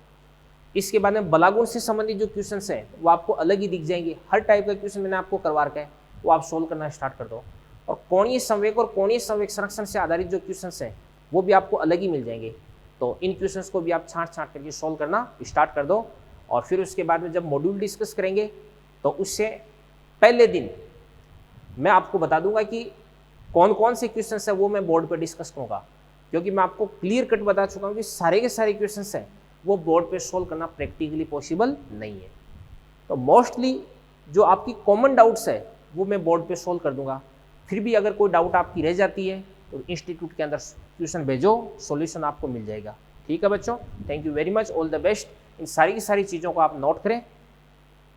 इसके बाद में बलागुण से संबंधित जो क्वेश्चन है वो आपको अलग ही दिख जाएंगे। हर टाइप का क्वेश्चन मैंने आपको करवा रखा है, वो आप सोल्व करना स्टार्ट कर दो। और कोणीय संवेग और कोणीय संवेग संरक्षण से आधारित जो क्वेश्चन है वो भी आपको अलग ही मिल जाएंगे। तो इन क्वेश्चंस को भी आप छांट करके सॉल्व करना स्टार्ट कर दो, और फिर उसके बाद में जब मॉड्यूल डिस्कस करेंगे तो उससे पहले दिन मैं आपको बता दूंगा कि कौन कौन से क्वेश्चंस है वो मैं बोर्ड पे डिस्कस करूँगा, क्योंकि मैं आपको क्लियर कट बता चुका हूँ कि सारे के सारे क्वेश्चंस हैं वो बोर्ड पे सॉल्व करना प्रैक्टिकली पॉसिबल नहीं है। तो मोस्टली जो आपकी कॉमन डाउट्स है वो मैं बोर्ड पे सॉल्व कर दूंगा। फिर भी अगर कोई डाउट आपकी रह जाती है तो इंस्टीट्यूट के अंदर ट्यूशन भेजो, सॉल्यूशन आपको मिल जाएगा। ठीक है बच्चों, thank you very much, all the best. इन सारी की सारी चीज़ों को आप नोट करें